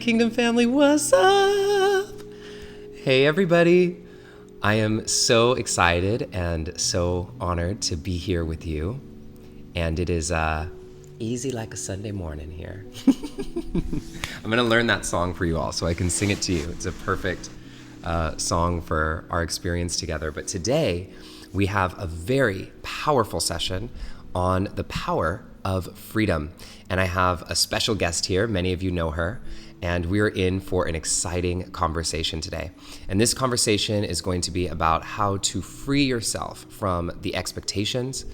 Kingdom family, what's up? Hey everybody. I am so excited and so honored to be here with you. And it is easy like a Sunday morning here. I'm going to learn that song for you all so I can sing it to you. It's a perfect song for our experience together. But today we have a very powerful session on the power of freedom. And I have a special guest here. Many of you know her. And we're in for an exciting conversation today. And this conversation is going to be about how to free yourself from the expectations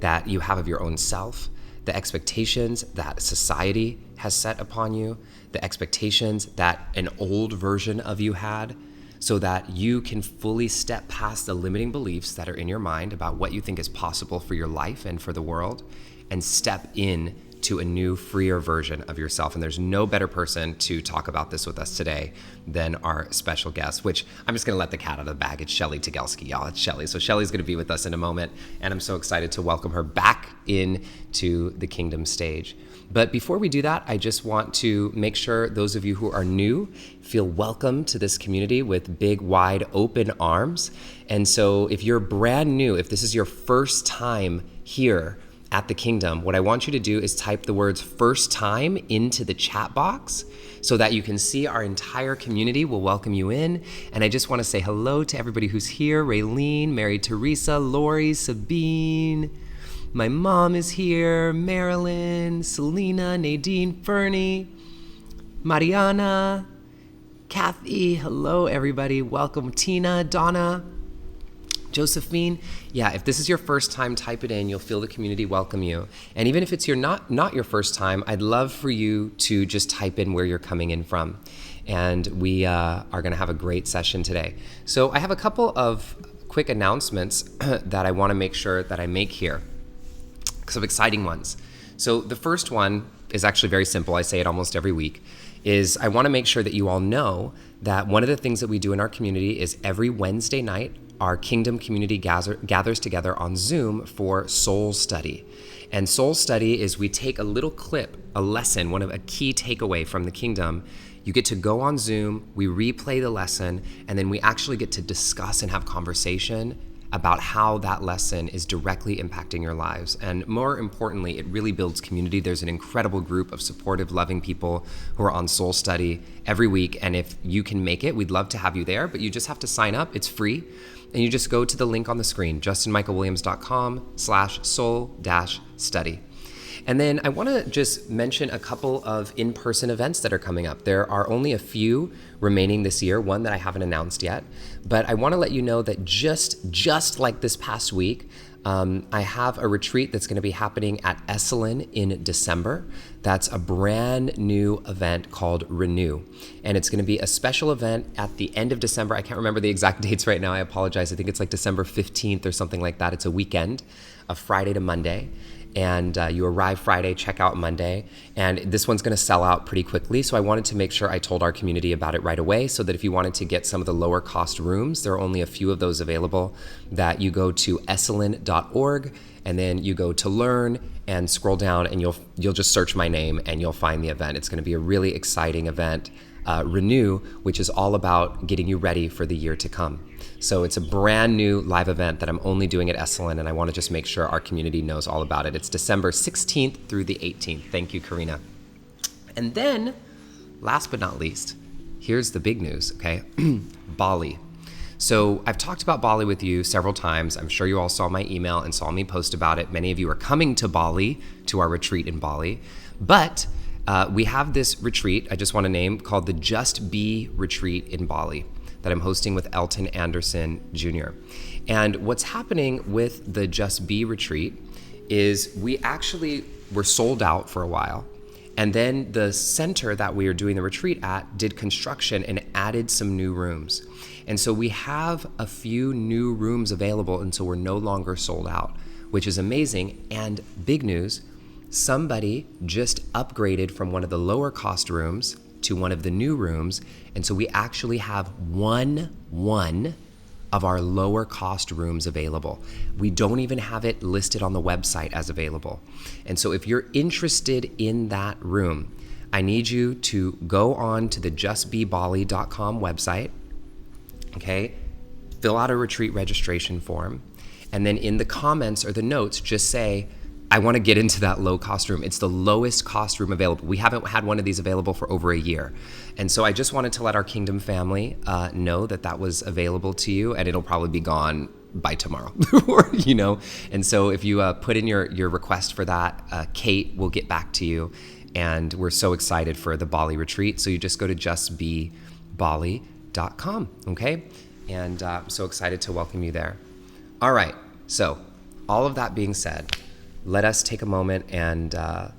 that you have of your own self, the expectations that society has set upon you, the expectations that an old version of you had, so that you can fully step past the limiting beliefs that are in your mind about what you think is possible for your life and for the world, and step in to a new, freer version of yourself. And there's no better person to talk about this with us today than our special guest, which I'm just gonna let the cat out of the bag. It's Shelly Tygielski, y'all. It's Shelly. So Shelly's gonna be with us in a moment, and I'm so excited to welcome her back into the Kingdom stage. But before we do that, I just want to make sure those of you who are new feel welcome to this community with big, wide open arms. And so if you're brand new, if this is your first time here at the Kingdom, what I want you to do is type the words "first time" into the chat box so that you can see our entire community will welcome you in. And I just want to say hello to everybody who's here: Raylene, Mary Teresa, Lori, Sabine. My mom is here, Marilyn, Selena, Nadine, Fernie, Mariana, Kathy. Hello, everybody. Welcome, Tina, Donna, Josephine. Yeah, if this is your first time, type it in. You'll feel the community welcome you. And even if it's not your first time, I'd love for you to just type in where you're coming in from. And we are going to have a great session today. So I have a couple of quick announcements that I want to make sure that I make here. Some exciting ones. So the first one is actually very simple. I say it almost every week. Is I want to make sure that you all know that one of the things that we do in our community is every Wednesday night, our Kingdom community gathers together on Zoom for soul study. And soul study is we take a little clip, a lesson, a key takeaway from the Kingdom. You get to go on Zoom, we replay the lesson, and then we actually get to discuss and have conversation about how that lesson is directly impacting your lives. And more importantly, it really builds community. There's an incredible group of supportive, loving people who are on soul study every week. And if you can make it, we'd love to have you there, but you just have to sign up. It's free. And you just go to the link on the screen, justinmichaelwilliams.com/soul-study. And then I want to just mention a couple of in-person events that are coming up. There are only a few remaining this year, one that I haven't announced yet. But I want to let you know that just like this past week, I have a retreat that's going to be happening at Esalen in December. That's a brand new event called Renew. And it's going to be a special event at the end of December. I can't remember the exact dates right now. I apologize. I think it's like December 15th or something like that. It's a weekend, a Friday to Monday. And you arrive Friday, check out Monday, and this one's going to sell out pretty quickly. So I wanted to make sure I told our community about it right away, so that if you wanted to get some of the lower cost rooms, there are only a few of those available, that you go to esalen.org and then you go to learn and scroll down, and you'll just search my name and you'll find the event. It's going to be a really exciting event, Renew, which is all about getting you ready for the year to come. So it's a brand new live event that I'm only doing at Esalen, and I want to just make sure our community knows all about it. It's December 16th through the 18th. Thank you, Karina. And then, last but not least, here's the big news, okay? Bali. So I've talked about Bali with you several times. I'm sure you all saw my email and saw me post about it. Many of you are coming to Bali, to our retreat in Bali. But we have this retreat, I just want to name, called the Just Be Retreat in Bali, that I'm hosting with Elton Anderson Jr. And what's happening with the Just Be retreat is we actually were sold out for a while. And then the center that we are doing the retreat at did construction and added some new rooms. And so we have a few new rooms available, and so we're no longer sold out, which is amazing. And big news, somebody just upgraded from one of the lower cost rooms to one of the new rooms. And so we actually have one of our lower cost rooms available. We don't even have it listed on the website as available. And so if you're interested in that room, I need you to go on to the justbebali.com website, okay? Fill out a retreat registration form, and then in the comments or the notes, just say, I want to get into that low cost room. It's the lowest cost room available. We haven't had one of these available for over a year. And so I just wanted to let our Kingdom family know that that was available to you, and it'll probably be gone by tomorrow, you know? And so if you put in your request for that, Kate will get back to you. And we're so excited for the Bali retreat. So you just go to justbebali.com, okay? And I'm so excited to welcome you there. All right, so all of that being said, let us take a moment and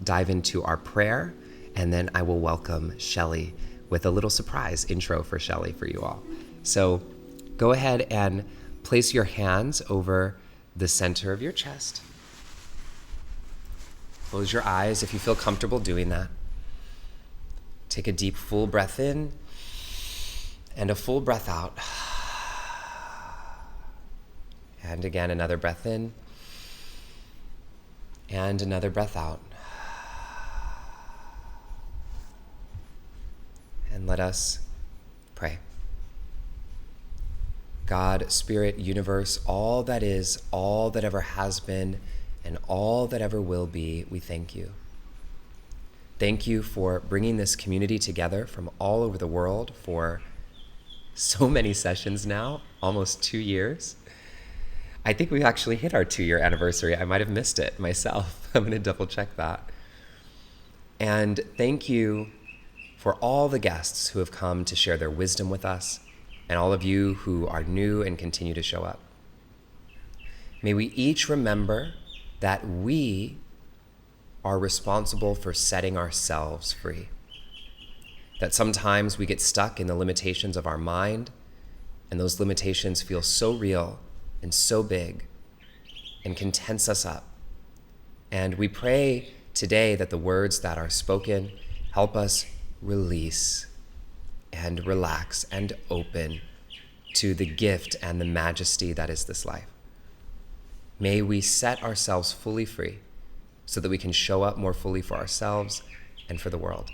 dive into our prayer, and then I will welcome Shelly with a little surprise intro for Shelly for you all. So go ahead and place your hands over the center of your chest. Close your eyes if you feel comfortable doing that. Take a deep, full breath in and a full breath out. And again, another breath in and another breath out. And let us pray. God, Spirit, Universe, all that is, all that ever has been, and all that ever will be, we thank you. Thank you for bringing this community together from all over the world for so many sessions now, almost 2 years. I think we actually hit our 2-year anniversary. I might have missed it myself. I'm going to double check that. And thank you for all the guests who have come to share their wisdom with us, and all of you who are new and continue to show up. May we each remember that we are responsible for setting ourselves free. That sometimes we get stuck in the limitations of our mind, and those limitations feel so real and so big and can tense us up. And we pray today that the words that are spoken help us release and relax and open to the gift and the majesty that is this life. May we set ourselves fully free so that we can show up more fully for ourselves and for the world.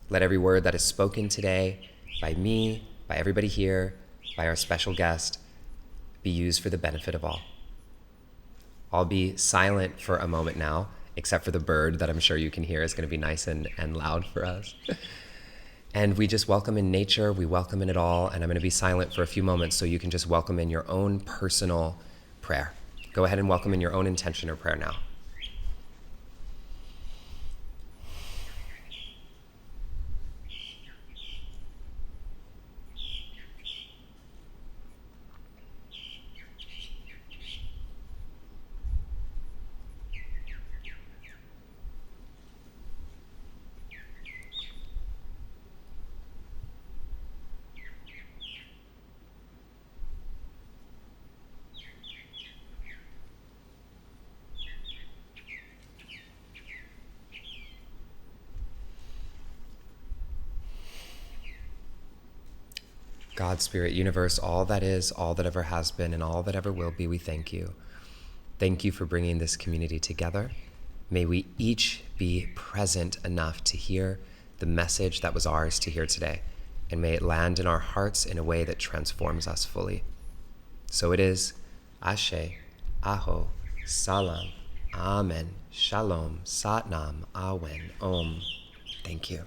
Let every word that is spoken today by me, by everybody here, by our special guest, be used for the benefit of all. I'll be silent for a moment now, except for the bird that I'm sure you can hear is going to be nice and loud for us. And we just welcome in nature, we welcome in it all, and I'm going to be silent for a few moments so you can just welcome in your own personal prayer. Go ahead and welcome in your own intention or prayer now. God, Spirit, Universe, all that is, all that ever has been, and all that ever will be, we thank you. Thank you for bringing this community together. May we each be present enough to hear the message that was ours to hear today, and may it land in our hearts in a way that transforms us fully. So it is. Ashe, Aho, Salam, Amen, Shalom, Satnam, Awen, Om. Thank you.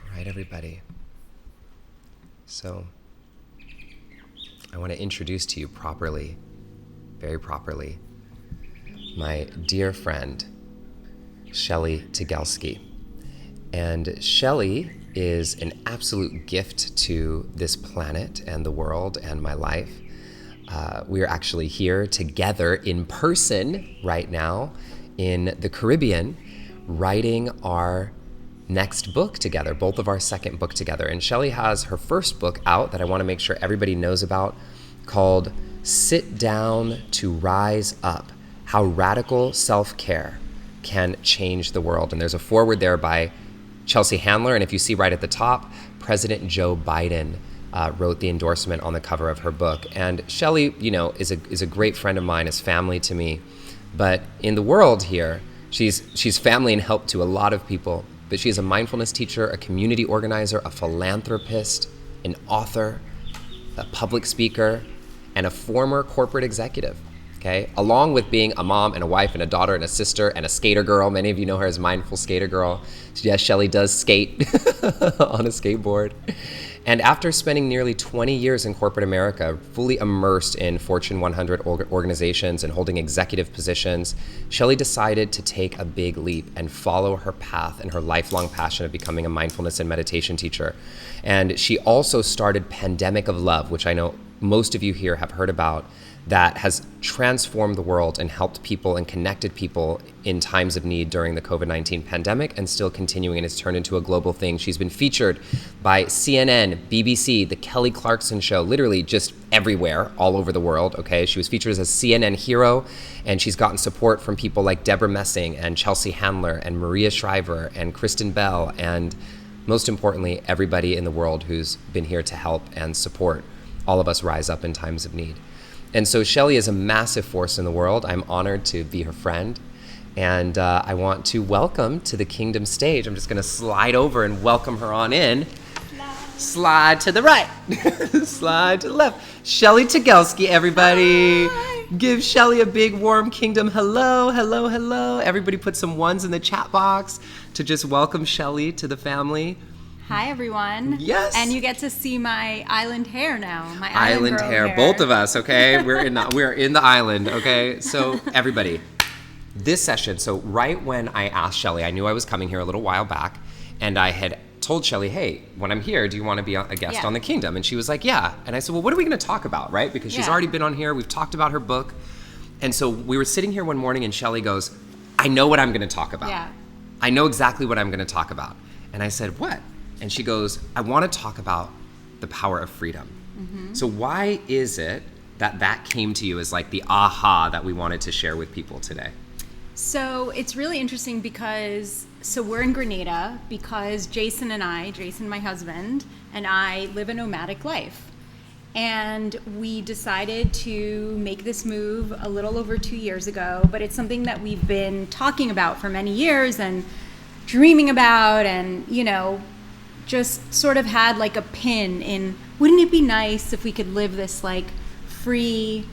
All right, everybody. So I want to introduce to you properly, very properly, my dear friend, Shelly Tygielski. And Shelly is an absolute gift to this planet and the world and my life. We are actually here together in person right now in the Caribbean, writing our next book together, both of our second book together. And Shelly has her first book out that I want to make sure everybody knows about, called Sit Down to Rise Up: How Radical Self-Care Can Change the World. And there's a foreword there by Chelsea Handler, and if you see right at the top, President Joe Biden wrote the endorsement on the cover of her book. And Shelly, is a great friend of mine, is family to me. But in the world here, she's family and help to a lot of people. But she's a mindfulness teacher, a community organizer, a philanthropist, an author, a public speaker, and a former corporate executive. Okay, along with being a mom and a wife and a daughter and a sister and a skater girl. Many of you know her as Mindful Skater Girl. Yes, Shelly does skate on a skateboard. And after spending nearly 20 years in corporate America, fully immersed in Fortune 100 organizations and holding executive positions, Shelly decided to take a big leap and follow her path and her lifelong passion of becoming a mindfulness and meditation teacher. And she also started Pandemic of Love, which I know most of you here have heard about, that has transformed the world and helped people and connected people in times of need during the COVID-19 pandemic, and still continuing, and it's turned into a global thing. She's been featured by CNN, BBC, The Kelly Clarkson Show, literally just everywhere, all over the world, okay? She was featured as a CNN hero, and she's gotten support from people like Deborah Messing and Chelsea Handler and Maria Shriver and Kristen Bell, and most importantly, everybody in the world who's been here to help and support all of us rise up in times of need. And so Shelly is a massive force in the world. I'm honored to be her friend. And I want to welcome to the Kingdom stage. I'm just going to slide over and welcome her on in. Slide to the right. Slide to the left. Shelly Tygielski, everybody. Hi. Give Shelly a big warm Kingdom hello, hello, hello. Everybody put some ones in the chat box to just welcome Shelly to the family. Hi, everyone. Yes. And you get to see my island hair now. My island hair. Both of us, okay? We're in the island, okay? So everybody, this session, so right when I asked Shelly, I knew I was coming here a little while back, and I had told Shelly, hey, when I'm here, do you want to be a guest on the Kingdom? And she was like, yeah. And I said, well, what are we going to talk about, right? Because she's already been on here. We've talked about her book. And so we were sitting here one morning, and Shelly goes, I know what I'm going to talk about. Yeah. I know exactly what I'm going to talk about. And I said, what? And she goes, I want to talk about the power of freedom. Mm-hmm. So why is it that came to you as like the aha that we wanted to share with people today? So it's really interesting because, we're in Grenada because Jason, my husband, and I live a nomadic life. And we decided to make this move a little over 2 years ago, but it's something that we've been talking about for many years and dreaming about, and, just sort of had like a pin in, wouldn't it be nice if we could live this like free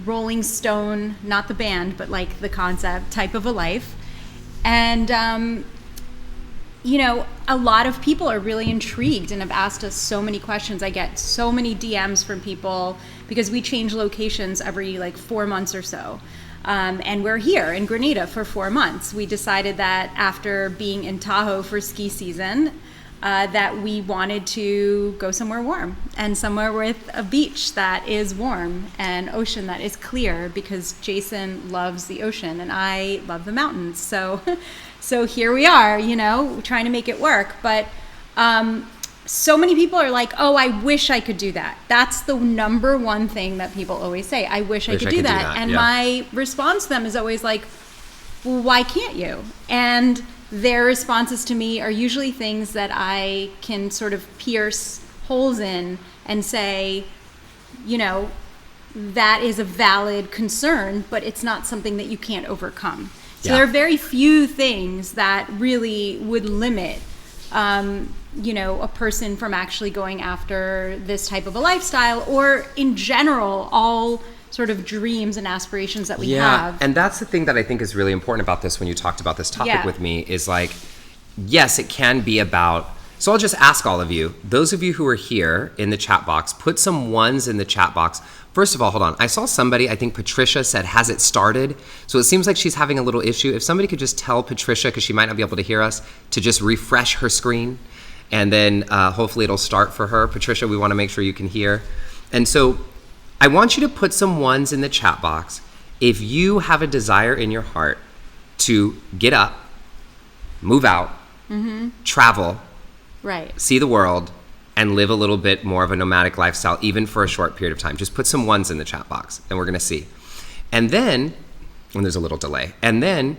Rolling Stone, not the band, but like the concept type of a life. And, a lot of people are really intrigued and have asked us so many questions. I get so many DMs from people because we change locations every like 4 months or so. And we're here in Grenada for 4 months. We decided that after being in Tahoe for ski season, that we wanted to go somewhere warm and somewhere with a beach that is warm and ocean that is clear, because Jason loves the ocean and I love the mountains. So here we are, trying to make it work. But so many people are like, oh, I wish I could do that. That's the number one thing that people always say. I wish I could do that. And my response to them is always like, well, why can't you? And their responses to me are usually things that I can sort of pierce holes in and say, that is a valid concern, but it's not something that you can't overcome. So there are very few things that really would limit, a person from actually going after this type of a lifestyle, or in general, all sort of dreams and aspirations that we have. And that's the thing that I think is really important about this when you talked about this topic with me, is like, yes, it can be about, so I'll just ask all of you, those of you who are here in the chat box, put some ones in the chat box. First of all, hold on. I saw somebody, I think Patricia said, has it started? So it seems like she's having a little issue. If somebody could just tell Patricia, because she might not be able to hear us, to just refresh her screen, and then hopefully it'll start for her. Patricia, we want to make sure you can hear. And so I want you to put some ones in the chat box if you have a desire in your heart to get up, move out, travel, see the world, and live a little bit more of a nomadic lifestyle, even for a short period of time. Just put some ones in the chat box, and we're going to see. And then, and there's a little delay, and then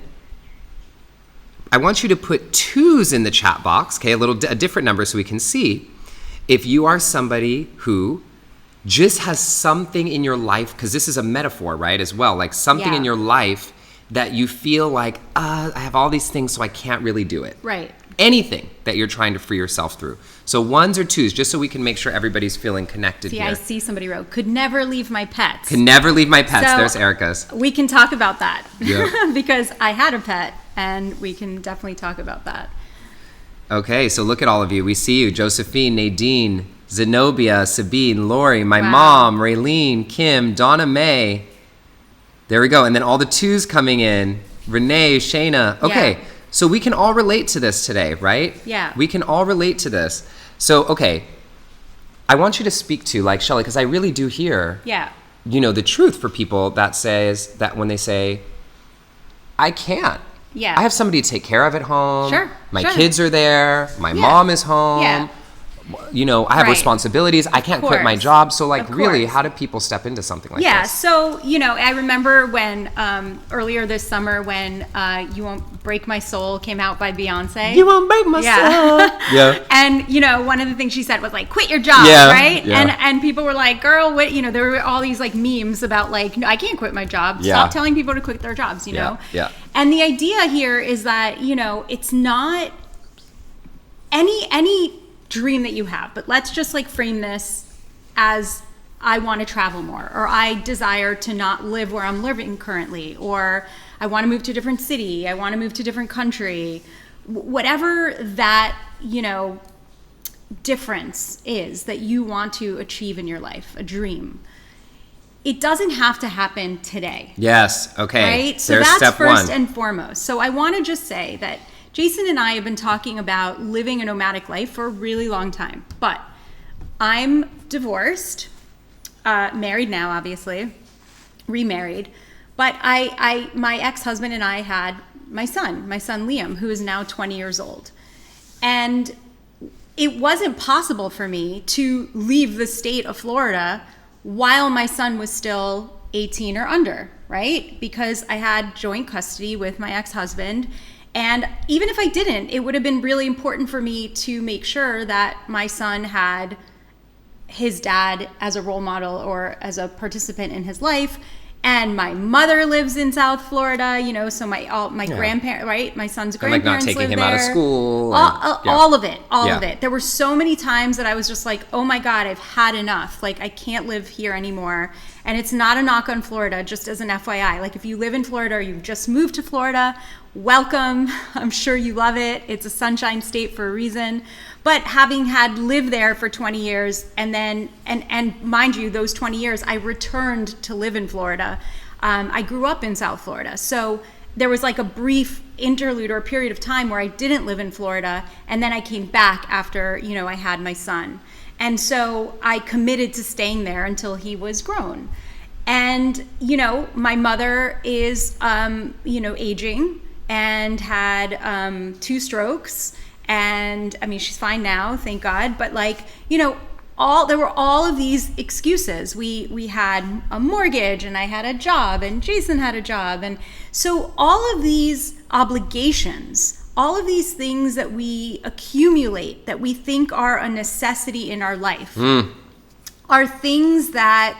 I want you to put twos in the chat box, okay, a different number so we can see. If you are somebody who just has something in your life, because this is a metaphor, right, as well, like something in your life that you feel like, I have all these things, so I can't really do it. Right. Anything that you're trying to free yourself through. So ones or twos, just so we can make sure everybody's feeling connected here. I see somebody wrote, could never leave my pets. Could never leave my pets. So there's Erica's. We can talk about that. Yeah. Because I had a pet, and we can definitely talk about that. Okay, so look at all of you. We see you. Josephine, Nadine, Zenobia, Sabine, Lori, my mom, Raylene, Kim, Donna Mae. There we go. And then all the twos coming in. Renee, Shayna. Okay, so we can all relate to this today, right? Yeah. We can all relate to this. So, okay, I want you to speak to, like, Shelly, because I really do hear, the truth for people that says that when they say, I can't. Yeah. I have somebody to take care of at home. Sure. My kids are there. My mom is home. Yeah. I have responsibilities. I can't quit my job. So, like, really, how do people step into something like this? Yeah. So, I remember when earlier this summer when You Won't Break My Soul came out by Beyonce. You won't break my soul. Yeah. And, one of the things she said was, like, quit your job, right? Yeah. And people were like, girl, what, there were all these, like, memes about, like, no, I can't quit my job. Yeah. Stop telling people to quit their jobs, know? Yeah. And the idea here is that, it's not any dream that you have, but let's just like frame this as I want to travel more, or I desire to not live where I'm living currently, or I want to move to a different city, I want to move to a different country, whatever that, difference is that you want to achieve in your life, a dream. It doesn't have to happen today. Yes. Okay. Right? So there's that's step first one. and foremost. So I want to just say that Jason and I have been talking about living a nomadic life for a really long time, but I'm divorced, married now, obviously, remarried, but my ex-husband and I had my son Liam, who is now 20 years old. And it wasn't possible for me to leave the state of Florida while my son was still 18 or under, right? Because I had joint custody with my ex-husband. And even if I didn't, it would have been really important for me to make sure that my son had his dad as a role model or as a participant in his life. And my mother lives in South Florida, so my grandparents, right? My son's grandparents live there. And like not taking him out of school. All of it. There were so many times that I was just like, oh my God, I've had enough. Like, I can't live here anymore. And it's not a knock on Florida, just as an FYI. Like, if you live in Florida or you've just moved to Florida, welcome. I'm sure you love it. It's a sunshine state for a reason. But having had lived there for 20 years, and then, and mind you, those 20 years, I returned to live in Florida. I grew up in South Florida. So there was like a brief interlude or a period of time where I didn't live in Florida. And then I came back after, I had my son. And so I committed to staying there until he was grown. And, my mother is, aging and had 2 strokes. And I mean, she's fine now, thank God. But like, there were all of these excuses. We had a mortgage, and I had a job, and Jason had a job. And so all of these obligations, all of these things that we accumulate, that we think are a necessity in our life, are things that,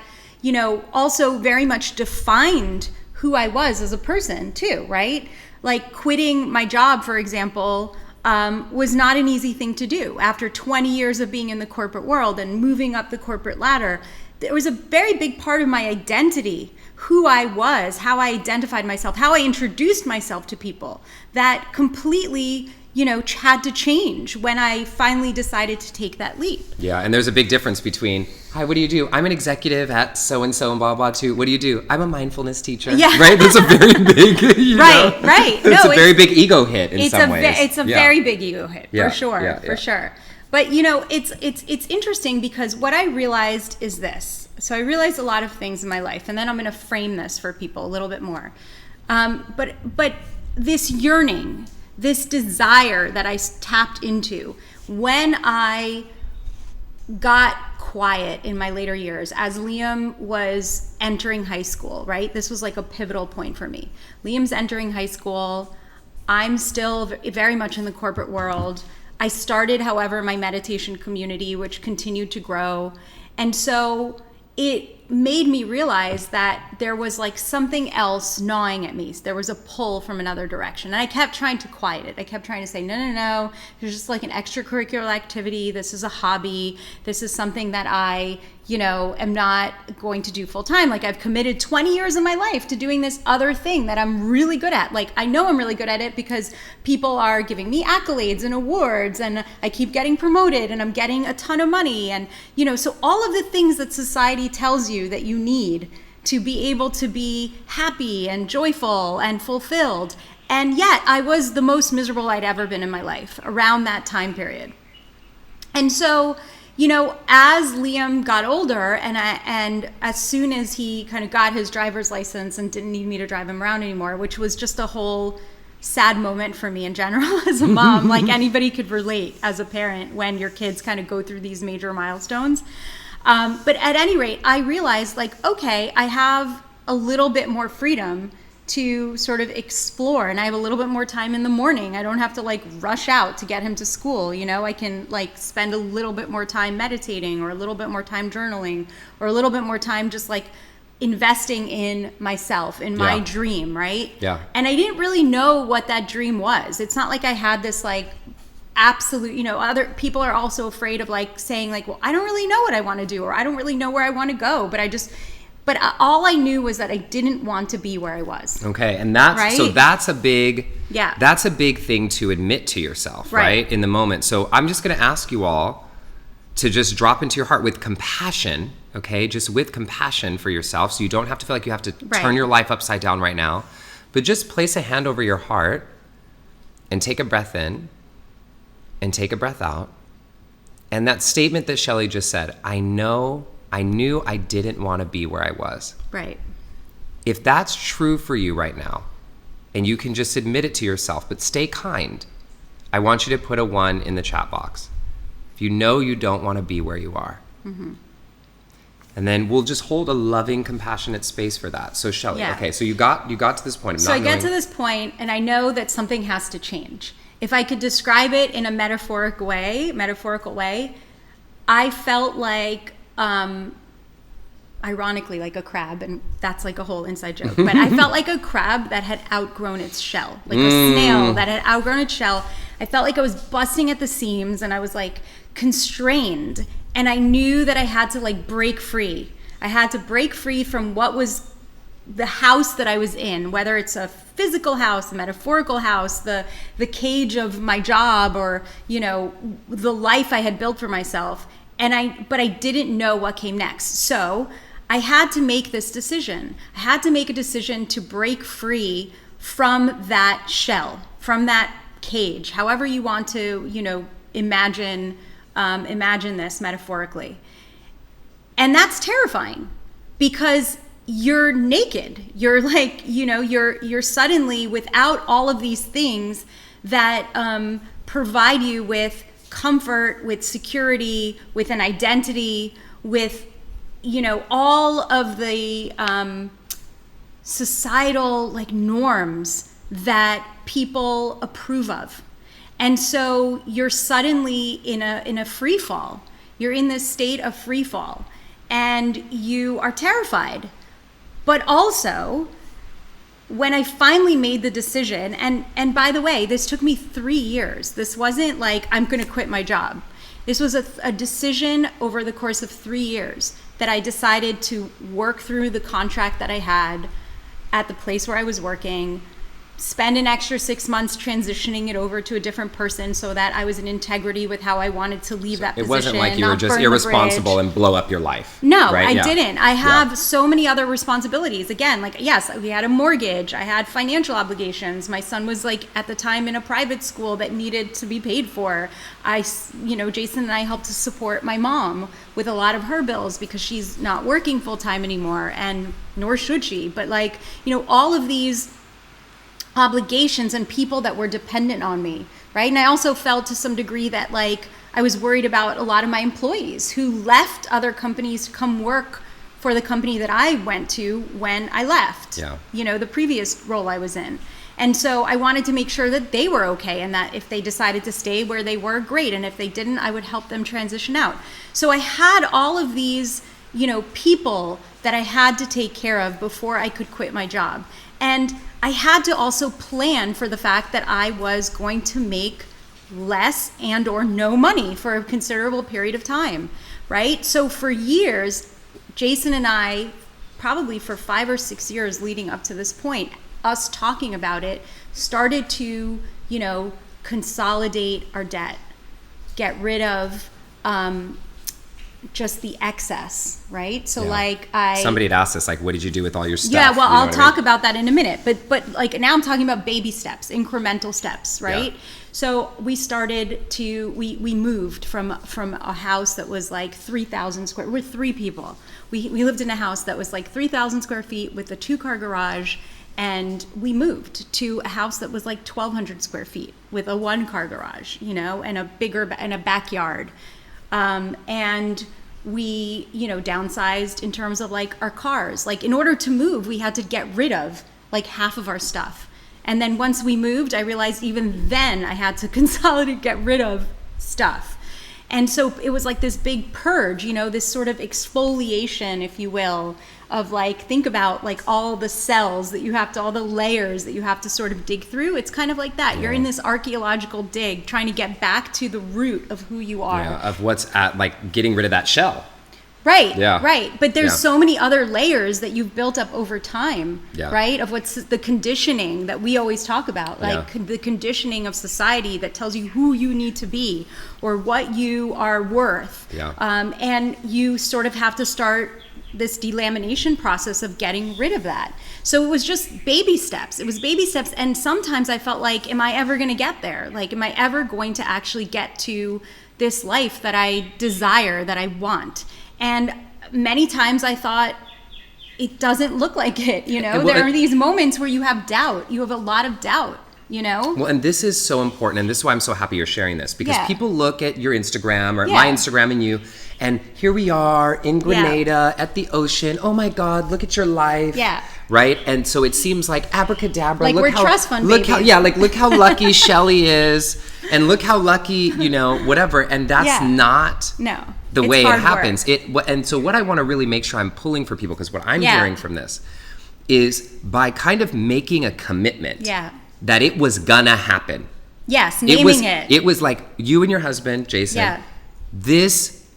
also very much defined who I was as a person too, right? Like quitting my job, for example, was not an easy thing to do. After 20 years of being in the corporate world and moving up the corporate ladder, there was a very big part of my identity, who I was, how I identified myself, how I introduced myself to people, that completely, had to change when I finally decided to take that leap. Yeah, and there's a big difference between, hi, what do you do? I'm an executive at so-and-so and blah, blah, too. What do you do? I'm a mindfulness teacher. Yeah. Right? That's a very big, Right. It's a very big ego hit in some ways. It's a very big ego hit, for sure. But, it's interesting because what I realized is this. So I realized a lot of things in my life, and then I'm going to frame this for people a little bit more. But this yearning, this desire that I tapped into when I got quiet in my later years, as Liam was entering high school, right? This was like a pivotal point for me. Liam's entering high school. I'm still very much in the corporate world. I started, however, my meditation community, which continued to grow. And so it made me realize that there was like something else gnawing at me. There was a pull from another direction. And I kept trying to quiet it. I kept trying to say, no. There's just like an extracurricular activity. This is a hobby. This is something that I, am not going to do full time. Like I've committed 20 years of my life to doing this other thing that I'm really good at. Like I know I'm really good at it because people are giving me accolades and awards and I keep getting promoted and I'm getting a ton of money. And, so all of the things that society tells you that you need to be able to be happy and joyful and fulfilled. And yet I was the most miserable I'd ever been in my life around that time period. And so, as Liam got older and as soon as he kind of got his driver's license and didn't need me to drive him around anymore, which was just a whole sad moment for me in general as a mom, like anybody could relate as a parent when your kids kind of go through these major milestones. But at any rate, I realized like, okay, I have a little bit more freedom to sort of explore, and I have a little bit more time in the morning. I don't have to like rush out to get him to school. I can like spend a little bit more time meditating or a little bit more time journaling or a little bit more time just like investing in myself, in my dream, right? Yeah. And I didn't really know what that dream was. It's not like I had this like absolute, other people are also afraid of like saying like, well, I don't really know what I want to do, or I don't really know where I want to go, but all I knew was that I didn't want to be where I was. Okay, and that's a big thing to admit to yourself, right? In the moment. So I'm just going to ask you all to just drop into your heart with compassion, okay? Just with compassion for yourself, so you don't have to feel like you have to turn your life upside down right now, but just place a hand over your heart and take a breath in and take a breath out. And that statement that Shelly just said, I knew I didn't want to be where I was. Right. If that's true for you right now, and you can just admit it to yourself, but stay kind, I want you to put a 1 in the chat box. If you know you don't want to be where you are. Mm-hmm. And then we'll just hold a loving, compassionate space for that. So Shelly, okay, so you got to this point. I get to this point, and I know that something has to change. If I could describe it in a metaphorical way, I felt like, ironically, like a crab, and that's like a whole inside joke, but I felt like a crab that had outgrown its shell, like a snail that had outgrown its shell. I felt like I was busting at the seams, and I was like constrained, and I knew that I had to like break free. I had to break free from what was the house that I was in, whether it's a physical house, a metaphorical house, the cage of my job, or the life I had built for myself. But I didn't know what came next. So I had to make this decision. I had to make a decision to break free from that shell, from that cage, however you want to, imagine this metaphorically. And that's terrifying because you're naked. You're like, you're suddenly without all of these things that provide you with comfort, with security, with an identity, with, all of the societal like norms that people approve of. And so you're suddenly in a free fall. You're in this state of free fall, and you are terrified. But also, when I finally made the decision, and by the way, this took me 3 years. This wasn't like, I'm going to quit my job. This was a decision over the course of 3 years that I decided to work through the contract that I had at the place where I was working, spend an extra 6 months transitioning it over to a different person so that I was in integrity with how I wanted to leave that position. It wasn't like you were just irresponsible and blow up your life. No, right? I didn't. I have so many other responsibilities. Again, like, yes, we had a mortgage. I had financial obligations. My son was like at the time in a private school that needed to be paid for. Jason and I helped to support my mom with a lot of her bills because she's not working full time anymore, and nor should she. But all of these obligations and people that were dependent on me, right? And I also felt to some degree that I was worried about a lot of my employees who left other companies to come work for the company that I went to when I left, the previous role I was in. And so I wanted to make sure that they were okay, and that if they decided to stay where they were, great. And if they didn't, I would help them transition out. So I had all of these, people that I had to take care of before I could quit my job. And I had to also plan for the fact that I was going to make less and or no money for a considerable period of time, right? So for years, Jason and I, probably for 5 or 6 years leading up to this point, us talking about it, started to, consolidate our debt, get rid of just the excess, right? So somebody had asked us, like, what did you do with all your stuff? Yeah, well, I'll talk about that in a minute. But like now I'm talking about baby steps, incremental steps, right? Yeah. So we started to, we moved from a house that was like 3,000 square, we're 3 people. We lived in a house that was like 3,000 square feet with a 2-car garage, and we moved to a house that was like 1,200 square feet with a 1-car garage, and a backyard. And we, downsized in terms of like our cars. Like in order to move, we had to get rid of like half of our stuff. And then once we moved, I realized even then I had to consolidate, get rid of stuff. And so it was like this big purge, this sort of exfoliation, if you will, of like, think about like all the cells that you have to, all the layers that you have to sort of dig through. It's kind of like that. You're in this archaeological dig trying to get back to the root of who you are. Yeah, of what's at, like getting rid of that shell. Right, yeah. Right. But there's so many other layers that you've built up over time, right? Of what's the conditioning that we always talk about, like the conditioning of society that tells you who you need to be or what you are worth. Yeah. And you sort of have to start this delamination process of getting rid of that. So it was just baby steps. It was baby steps. And sometimes I felt like, am I ever going to get there? Like, am I ever going to actually get to this life that I desire, that I want? And many times I thought, it doesn't look like it, there are these moments where you have doubt. You have a lot of doubt, Well, and this is so important. And this is why I'm so happy you're sharing this, because people look at your Instagram or my Instagram and you, and here we are in Grenada at the ocean. Oh my God, look at your life. Yeah. Right? And so it seems like abracadabra. Like, look we're how, trust fund look babies. how, look how lucky Shelly is. And look how lucky, whatever. And that's not the way it happens. And so what I want to really make sure I'm pulling for people, because what I'm hearing from this is by kind of making a commitment that it was gonna happen. Yes, naming it. It was like you and your husband, Jason, this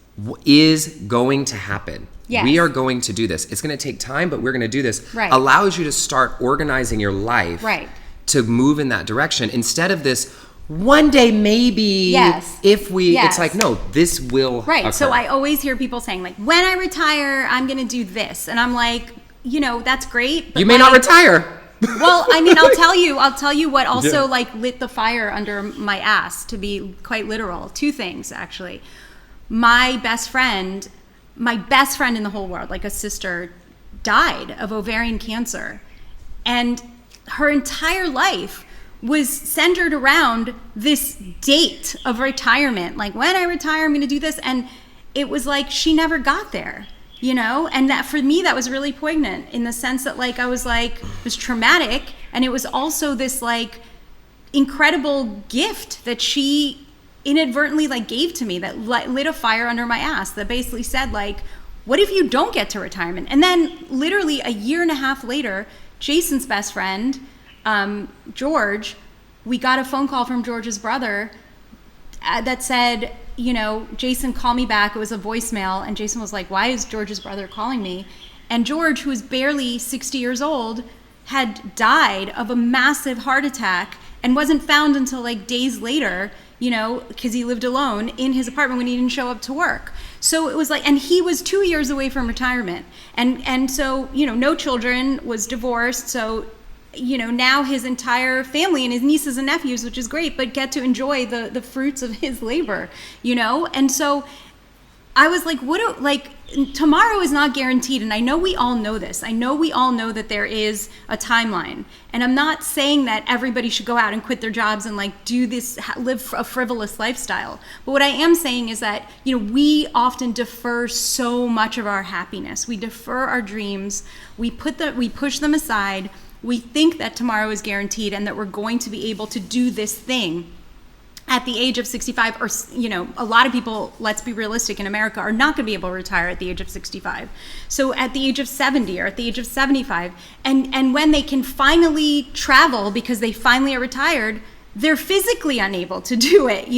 is going to happen. Yes. We are going to do this. It's going to take time, but we're going to do this. Right. Allows you to start organizing your life to move in that direction instead of this one day maybe if we it's like, no, this will occur. So I always hear people saying like, when I retire, I'm going to do this. And I'm like, that's great. But you may not retire. Well, I mean, I'll tell you what also like lit the fire under my ass, to be quite literal. 2 things, actually. My best friend in the whole world, like a sister, died of ovarian cancer. And her entire life was centered around this date of retirement. Like, when I retire, I'm going to do this. And it was like she never got there, And that, for me, that was really poignant in the sense that, like, I was like, it was traumatic. And it was also this, like, incredible gift that she inadvertently like gave to me, that lit a fire under my ass, that basically said like, what if you don't get to retirement? And then literally a year and a half later, Jason's best friend, George, we got a phone call from George's brother that said, Jason, call me back. It was a voicemail. And Jason was like, why is George's brother calling me? And George, who was barely 60 years old, had died of a massive heart attack and wasn't found until like days later, because he lived alone in his apartment when he didn't show up to work. So it was like, and he was 2 years away from retirement. And so, no children, was divorced. So, now his entire family and his nieces and nephews, which is great, but get to enjoy the fruits of his labor, And so I was like, tomorrow is not guaranteed. And I know we all know this. I know we all know that there is a timeline. And I'm not saying that everybody should go out and quit their jobs and like do this, live a frivolous lifestyle. But what I am saying is that, we often defer so much of our happiness. We defer our dreams. We push them aside. We think that tomorrow is guaranteed and that we're going to be able to do this thing at the age of 65, or, a lot of people, let's be realistic, in America are not going to be able to retire at the age of 65. So at the age of 70 or at the age of 75, and when they can finally travel because they finally are retired, they're physically unable to do it,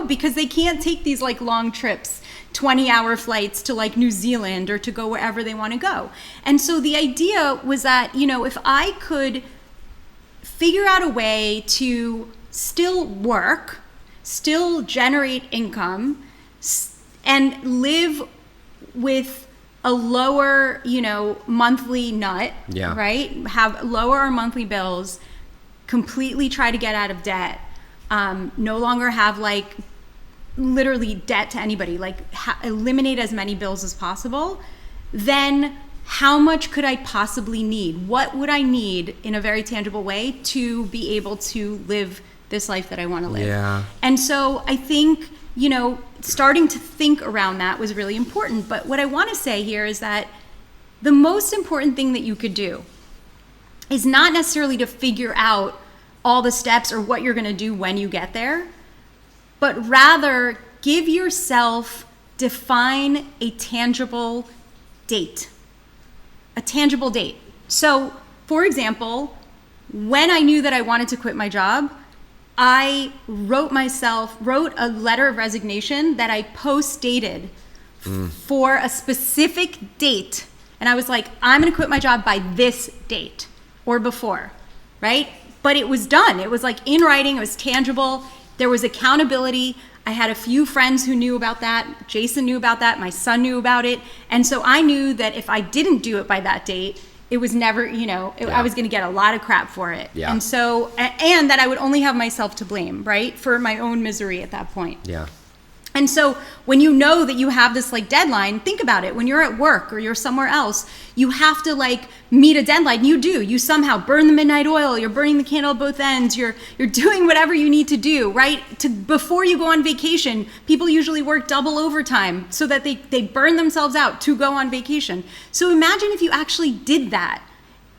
because they can't take these like long trips, 20-hour flights to like New Zealand or to go wherever they want to go. And so the idea was that, if I could figure out a way to still work, still generate income, and live with a lower, monthly nut, right? Have lower our monthly bills, completely try to get out of debt, no longer have like literally debt to anybody, like eliminate as many bills as possible, then how much could I possibly need? What would I need in a very tangible way to be able to live this life that I want to live? Yeah. And so I think, starting to think around that was really important. But what I want to say here is that the most important thing that you could do is not necessarily to figure out all the steps or what you're going to do when you get there, but rather give yourself, define a tangible date. A tangible date. So, for example, when I knew that I wanted to quit my job, I wrote a letter of resignation that I post-dated for a specific date. And I was like, I'm going to quit my job by this date or before, right? But it was done. It was like in writing. It was tangible. There was accountability. I had a few friends who knew about that. Jason knew about that. My son knew about it. And so I knew that if I didn't do it by that date, it was never, I was going to get a lot of crap for it. Yeah. And so, and that I would only have myself to blame, right? For my own misery at that point. Yeah. And so when you know that you have this like deadline, think about it. When you're at work or you're somewhere else, you have to like meet a deadline. You somehow burn the midnight oil. You're burning the candle at both ends. You're doing whatever you need to do, right? Before you go on vacation, people usually work double overtime so that they burn themselves out to go on vacation. So imagine if you actually did that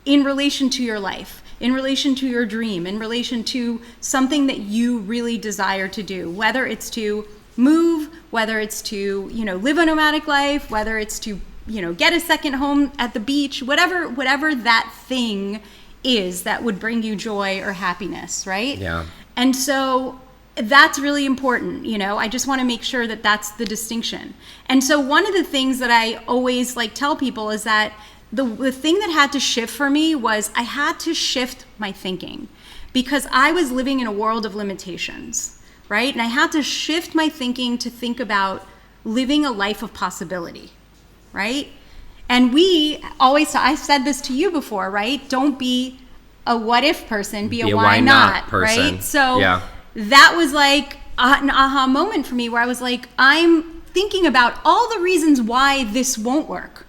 in relation to your life, in relation to your dream, in relation to something that you really desire to do, whether it's to move, whether it's to, live a nomadic life, whether it's to, get a second home at the beach, whatever that thing is that would bring you joy or happiness, right? Yeah. And so that's really important, I just want to make sure that that's the distinction. And so one of the things that I always like tell people is that the thing that had to shift for me was I had to shift my thinking because I was living in a world of limitations. Right? And I had to shift my thinking to think about living a life of possibility, right? And I've said this to you before, right? Don't be a what if person, be a why not person. Right? So that was like an aha moment for me where I was like, I'm thinking about all the reasons why this won't work,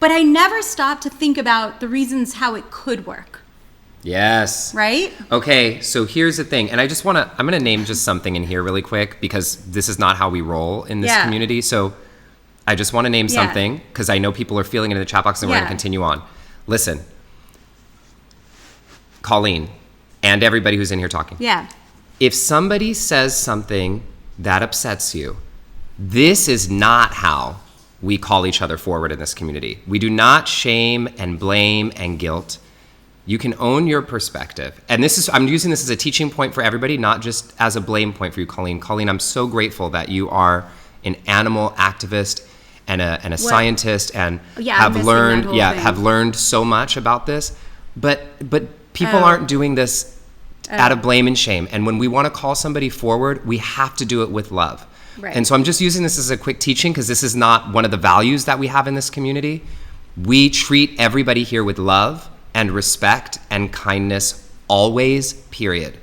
but I never stopped to think about the reasons how it could work. Yes. Right? Okay, so here's the thing. And I'm going to name just something in here really quick because this is not how we roll in this community. So I just want to name something because I know people are feeling it in the chat box and we're going to continue on. Listen, Colleen and everybody who's in here talking. Yeah. If somebody says something that upsets you, this is not how we call each other forward in this community. We do not shame and blame and guilt. You can own your perspective. And I'm using this as a teaching point for everybody, not just as a blame point for you, Colleen. Colleen, I'm so grateful that you are an animal activist and a scientist and have learned so much about this. But people aren't doing this out of blame and shame. And when we want to call somebody forward, we have to do it with love. Right. And so I'm just using this as a quick teaching because this is not one of the values that we have in this community. We treat everybody here with love and respect and kindness always, period.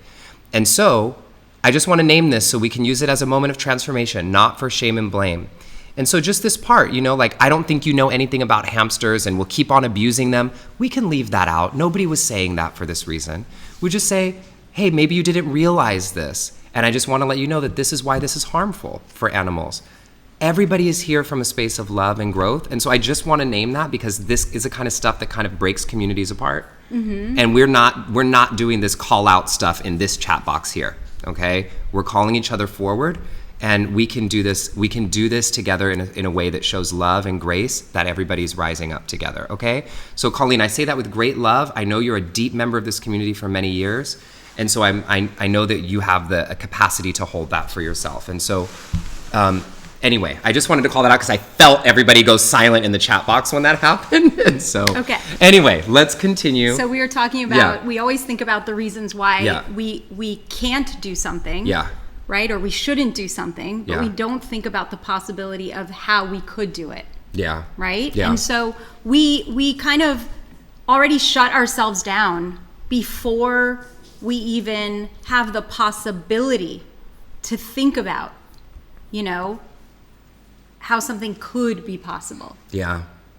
And so I just want to name this so we can use it as a moment of transformation, not for shame and blame. And so just this part, I don't think you know anything about hamsters and we'll keep on abusing them. We can leave that out. Nobody was saying that for this reason. We just say, hey, maybe you didn't realize this. And I just want to let you know that this is why this is harmful for animals. everybody is here from a space of love and growth. And so I just want to name that because this is the kind of stuff that kind of breaks communities apart. And we're not doing this call out stuff in this chat box here. Okay, we're calling each other forward, and we can do this together in a way that shows love and grace, that everybody's rising up together. Okay, so Colleen, I say that with great love. I know you're a deep member of this community for many years, and so I know that you have the capacity to hold that for yourself. And so anyway, I just wanted to call that out because I felt everybody go silent in the chat box when that happened. And so anyway, let's continue. So we were talking about, we always think about the reasons why we can't do something. Right? Or we shouldn't do something, but we don't think about the possibility of how we could do it. Right? And so we kind of already shut ourselves down before we even have the possibility to think about, how something could be possible.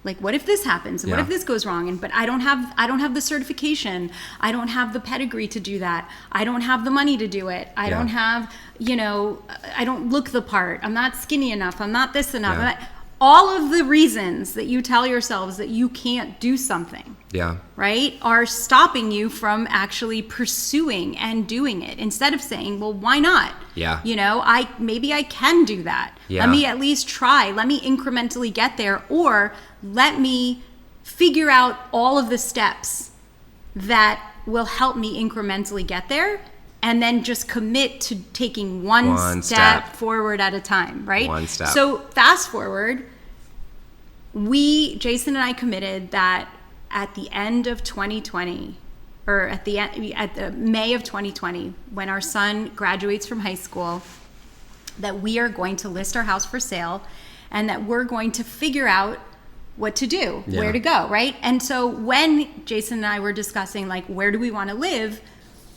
Like, what if this happens? And what if this goes wrong? But I don't have the certification. I don't have the pedigree to do that. I don't have the money to do it. I don't have, I don't look the part. I'm not skinny enough. I'm not this enough. All of the reasons that you tell yourselves that you can't do something, right, are stopping you from actually pursuing and doing it. Instead of saying, well, why not? Maybe I can do that. Let me at least try. Let me incrementally get there, or let me figure out all of the steps that will help me incrementally get there, and then just commit to taking one step forward at a time, right? One step. So fast forward, Jason and I committed that at the end of 2020, or at the May of 2020, when our son graduates from high school, that we are going to list our house for sale, and that we're going to figure out what to do, where to go, right? And so when Jason and I were discussing, like, where do we want to live,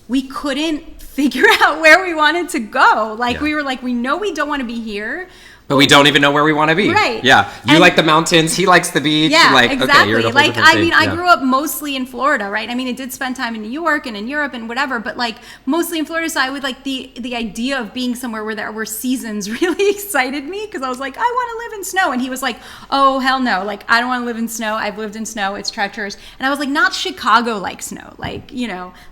we couldn't figure out where we wanted to go. Like, we were like, we know we don't want to be here, but we don't even know where we want to be. Right. Yeah. You like the mountains. He likes the beach. Yeah, like, exactly. Okay, like, I mean, I grew up mostly in Florida, right? I mean, I did spend time in New York and in Europe and whatever, but like mostly in Florida. So I would like the idea of being somewhere where there were seasons really excited me, because I was like, I want to live in snow. And he was like, oh, hell no. Like, I don't want to live in snow. I've lived in snow. It's treacherous. And I was like, not Chicago like snow. Like,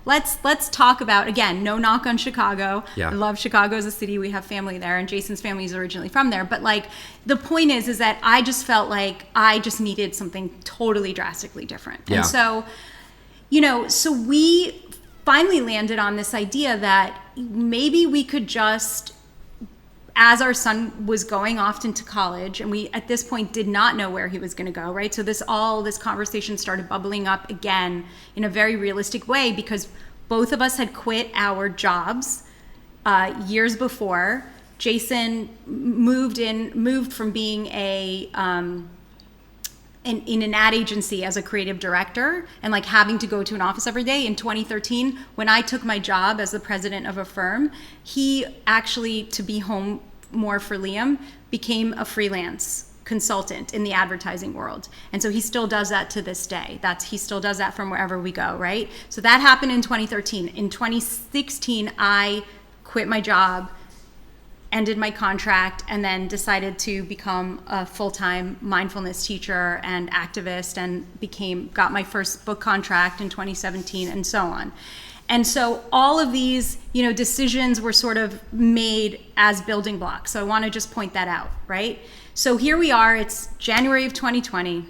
let's talk about, again, no knock on Chicago. I love Chicago as a city. We have family there, and Jason's family is originally from there. But like, the point is that I just felt like I just needed something totally drastically different. And so, so we finally landed on this idea that maybe we could just, as our son was going off into college, and we at this point did not know where he was going to go, right? So this conversation started bubbling up again in a very realistic way, because both of us had quit our jobs years before. Jason moved from being in an ad agency as a creative director, and like having to go to an office every day. In 2013, when I took my job as the president of a firm, he actually, to be home more for Liam, became a freelance consultant in the advertising world. And so he still does that to this day. He still does that from wherever we go, right? So that happened in 2013. In 2016, I quit my job, ended my contract, and then decided to become a full-time mindfulness teacher and activist, and got my first book contract in 2017, and so on. And so all of these, decisions were sort of made as building blocks. So I want to just point that out, right? So here we are, it's January of 2020.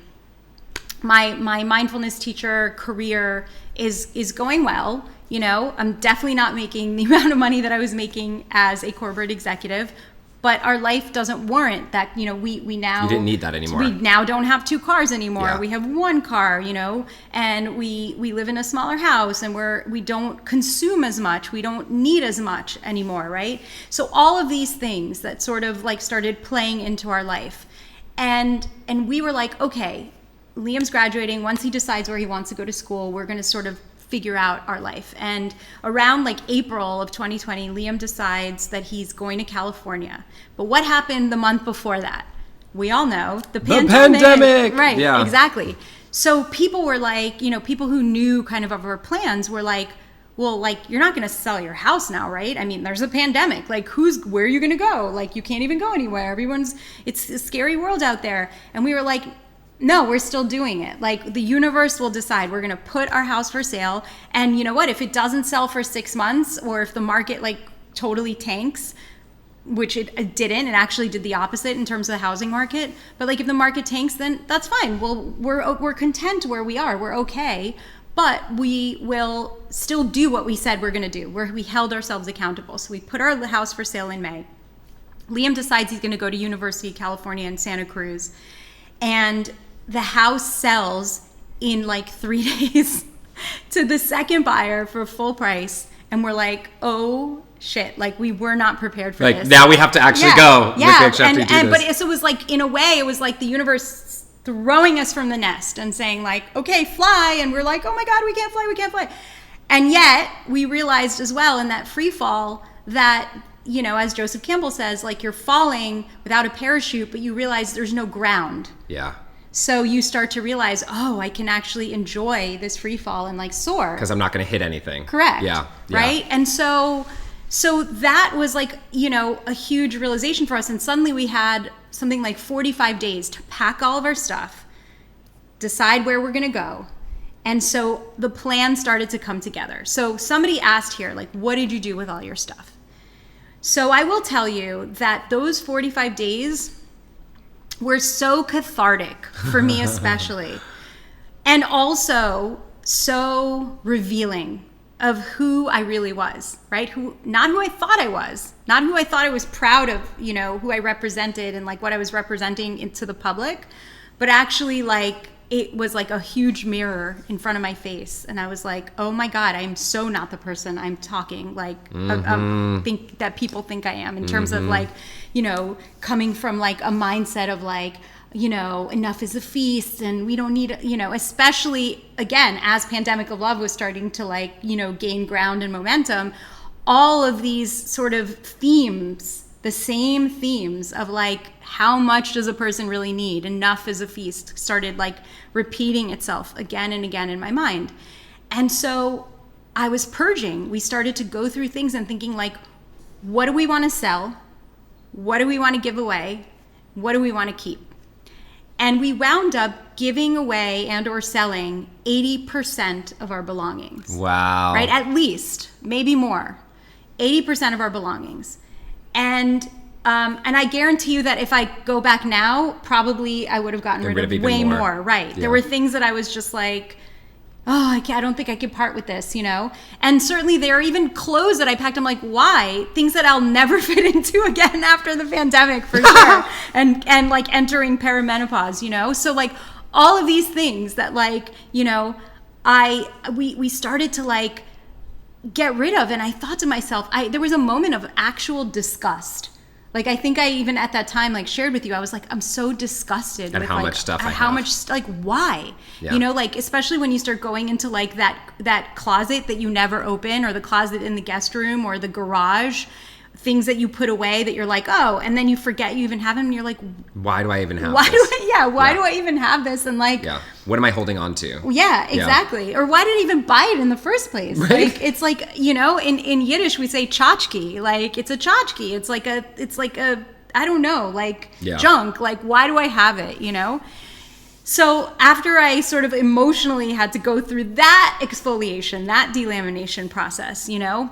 My mindfulness teacher career is going well. I'm definitely not making the amount of money that I was making as a corporate executive, but our life doesn't warrant that. We now, you didn't need that anymore. We now don't have two cars anymore. Yeah. We have one car, and we live in a smaller house, and we don't consume as much. We don't need as much anymore, right? So all of these things that sort of like started playing into our life, and we were like, okay, Liam's graduating. Once he decides where he wants to go to school, we're going to sort of figure out our life. And around like April of 2020, Liam decides that he's going to California. But what happened the month before that? We all know the pandemic. Right, exactly. So people were like, people who knew kind of our plans were like, well, like, you're not going to sell your house now, right? I mean, there's a pandemic. Like, where are you going to go? Like, you can't even go anywhere. It's a scary world out there. And we were like, no, we're still doing it. Like, the universe will decide. We're going to put our house for sale. And you know what? If it doesn't sell for 6 months, or if the market like totally tanks, which it didn't, it actually did the opposite in terms of the housing market. But like, if the market tanks, then that's fine. Well, we're content where we are. We're okay. But we will still do what we said we're going to do. We held ourselves accountable. So we put our house for sale in May. Liam decides he's going to go to University of California in Santa Cruz. And the house sells in like 3 days to the second buyer for full price. And we're like, oh shit, like, we were not prepared for like, this. now we have to actually go. Yeah, But it was like, in a way, it was like the universe throwing us from the nest and saying like, okay, fly. And we're like, oh my God, we can't fly. And yet we realized as well in that free fall that, you know, as Joseph Campbell says, like, you're falling without a parachute, but you realize there's no ground. Yeah. So you start to realize, oh, I can actually enjoy this free fall and like soar. Because I'm not going to hit anything. Correct. Yeah. Right? And so that was like, you know, a huge realization for us. And suddenly we had something like 45 days to pack all of our stuff, decide where we're going to go. And so the plan started to come together. So somebody asked here, like, what did you do with all your stuff? So I will tell you that those 45 days were so cathartic for me, especially, and also so revealing of who I really was, right? Not who I thought I was, not who I thought I was proud of, you know, who I represented and like what I was representing into the public, but actually like, it was like a huge mirror in front of my face. And I was like, oh my God, I'm so not the person I'm talking like, think that people think I am in terms of like, you know, coming from like a mindset of like, you know, enough is a feast and we don't need, you know, especially again, as Pandemic of Love was starting to like, you know, gain ground and momentum, all of these sort of themes, the same themes of like, how much does a person really need? Enough is a feast started like repeating itself again and again in my mind. And so I was purging. We started to go through things and thinking like, what do we want to sell? What do we want to give away? What do we want to keep? And we wound up giving away and or selling 80% of our belongings. Wow. Right? At least, maybe more. 80% of our belongings. And I guarantee you that if I go back now, probably I would have gotten rid of way more. Right. Yeah. There were things that I was just like, oh, I don't think I could part with this, you know? And certainly there are even clothes that I packed. I'm like, why? Things that I'll never fit into again after the pandemic, for sure. and like entering perimenopause, you know? So like all of these things that like, you know, we started to like get rid of. And I thought to myself, there was a moment of actual disgust. Like, I think I even at that time, like, shared with you, I was like, I'm so disgusted with how like, much stuff I have. How much, like, why? Yeah. You know, like, especially when you start going into, like, that closet that you never open, or the closet in the guest room, or the garage, things that you put away that you're like, oh, and then you forget you even have them, and you're like, why do I even have this? Why do I even have this? And, like... Yeah. What am I holding on to? Yeah, exactly. Yeah. Or why did I even buy it in the first place? Right? Like, it's like, you know, in Yiddish, we say tchotchke. Like, it's a tchotchke. It's like a I don't know, like junk. Like, why do I have it, you know? So after I sort of emotionally had to go through that exfoliation, that delamination process, you know,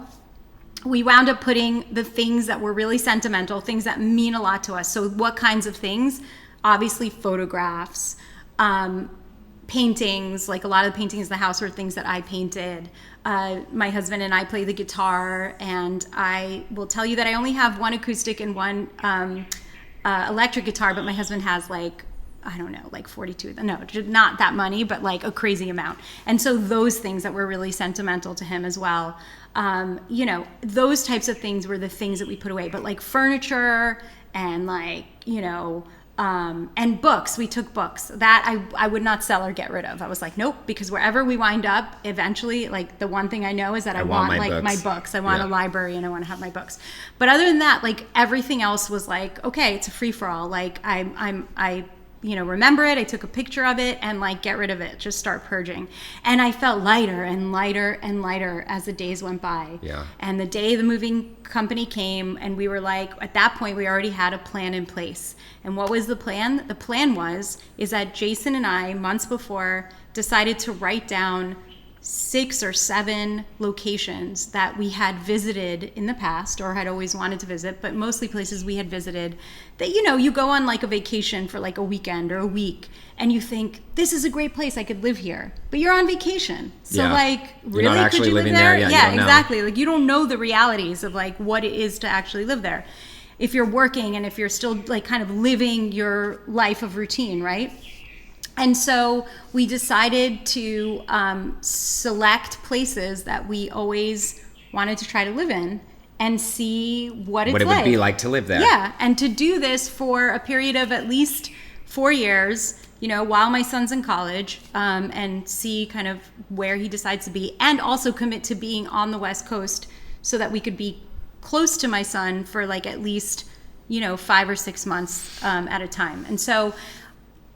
we wound up putting the things that were really sentimental, things that mean a lot to us. So what kinds of things? Obviously photographs, paintings, like a lot of the paintings in the house were things that I painted. My husband and I play the guitar, and I will tell you that I only have one acoustic and one electric guitar, but my husband has like, I don't know, like 42, no, not that many, but like a crazy amount. And so those things that were really sentimental to him as well, you know, those types of things were the things that we put away. But like furniture and like, you know, and books, we took books that I would not sell or get rid of. I was like, nope, because wherever we wind up, eventually, like the one thing I know is that I want like my books. I want a library and I want to have my books. But other than that, like everything else was like, okay, it's a free for all. Like I remember it. I took a picture of it and like get rid of it, just start purging. And I felt lighter and lighter and lighter as the days went by. Yeah. And the day the moving company came, and we were like, at that point, we already had a plan in place. And what was the plan? The plan is that Jason and I, months before, decided to write down 6 or 7 locations that we had visited in the past or had always wanted to visit, but mostly places we had visited that, you go on like a vacation for like a weekend or a week and you think, this is a great place, I could live here, but you're on vacation. So like, really, you're not actually could you living live there? there? Yeah, exactly. Like, you don't know the realities of like what it is to actually live there. If you're working and if you're still like kind of living your life of routine, right? And so we decided to select places that we always wanted to try to live in and see what it would be like to live there. Yeah, and to do this for a period of at least 4 years, while my son's in college, and see kind of where he decides to be, and also commit to being on the West Coast so that we could be close to my son for like at least, 5 or 6 months at a time. And so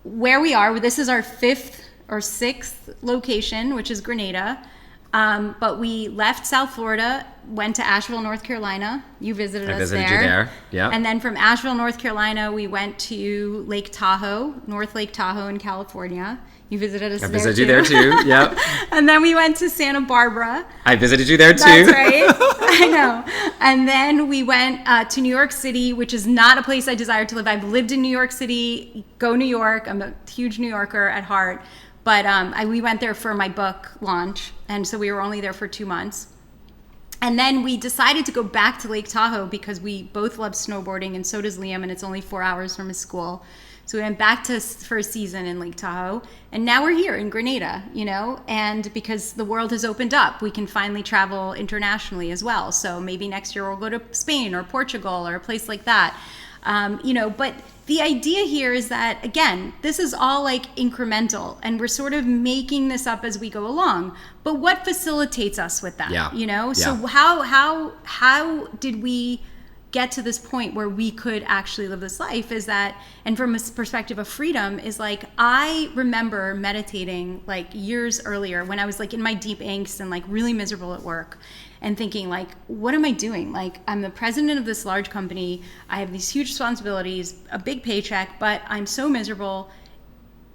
where we are, this is our 5th or 6th location, which is Grenada. But we left South Florida, went to Asheville, North Carolina. You visited us there. I visited you there, yeah. And then from Asheville, North Carolina, we went to Lake Tahoe, North Lake Tahoe in California. You visited us there, too. I visited you there, too, yep. And then we went to Santa Barbara. I visited you there, too. That's right. I know. And then we went to New York City, which is not a place I desire to live. I've lived in New York City. Go New York. I'm a huge New Yorker at heart. But we went there for my book launch, and so we were only there for 2 months. And then we decided to go back to Lake Tahoe because we both love snowboarding, and so does Liam, and it's only 4 hours from his school. So we went back for a season in Lake Tahoe, and now we're here in Grenada, and because the world has opened up, we can finally travel internationally as well. So maybe next year we'll go to Spain or Portugal or a place like that. But the idea here is that, again, this is all like incremental and we're sort of making this up as we go along. But what facilitates us with that? Yeah. So how did we get to this point where we could actually live this life is that, and from a perspective of freedom, is like, I remember meditating like years earlier when I was like in my deep angst and like really miserable at work and thinking like, what am I doing? Like, I'm the president of this large company. I have these huge responsibilities, a big paycheck, but I'm so miserable.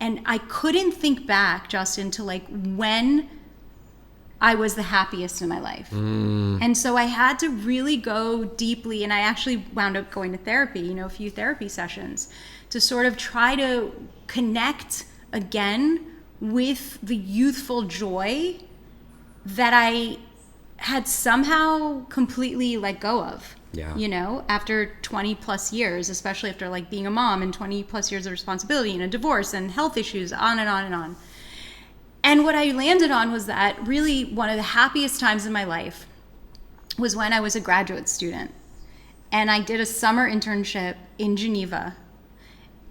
And I couldn't think back, Justin, to like when I was the happiest in my life. And so I had to really go deeply, and I actually wound up going to therapy, a few therapy sessions to sort of try to connect again with the youthful joy that I had somehow completely let go of. Yeah. After 20 plus years, especially after like being a mom and 20 plus years of responsibility and a divorce and health issues, on and on and on. And what I landed on was that really one of the happiest times in my life was when I was a graduate student. And I did a summer internship in Geneva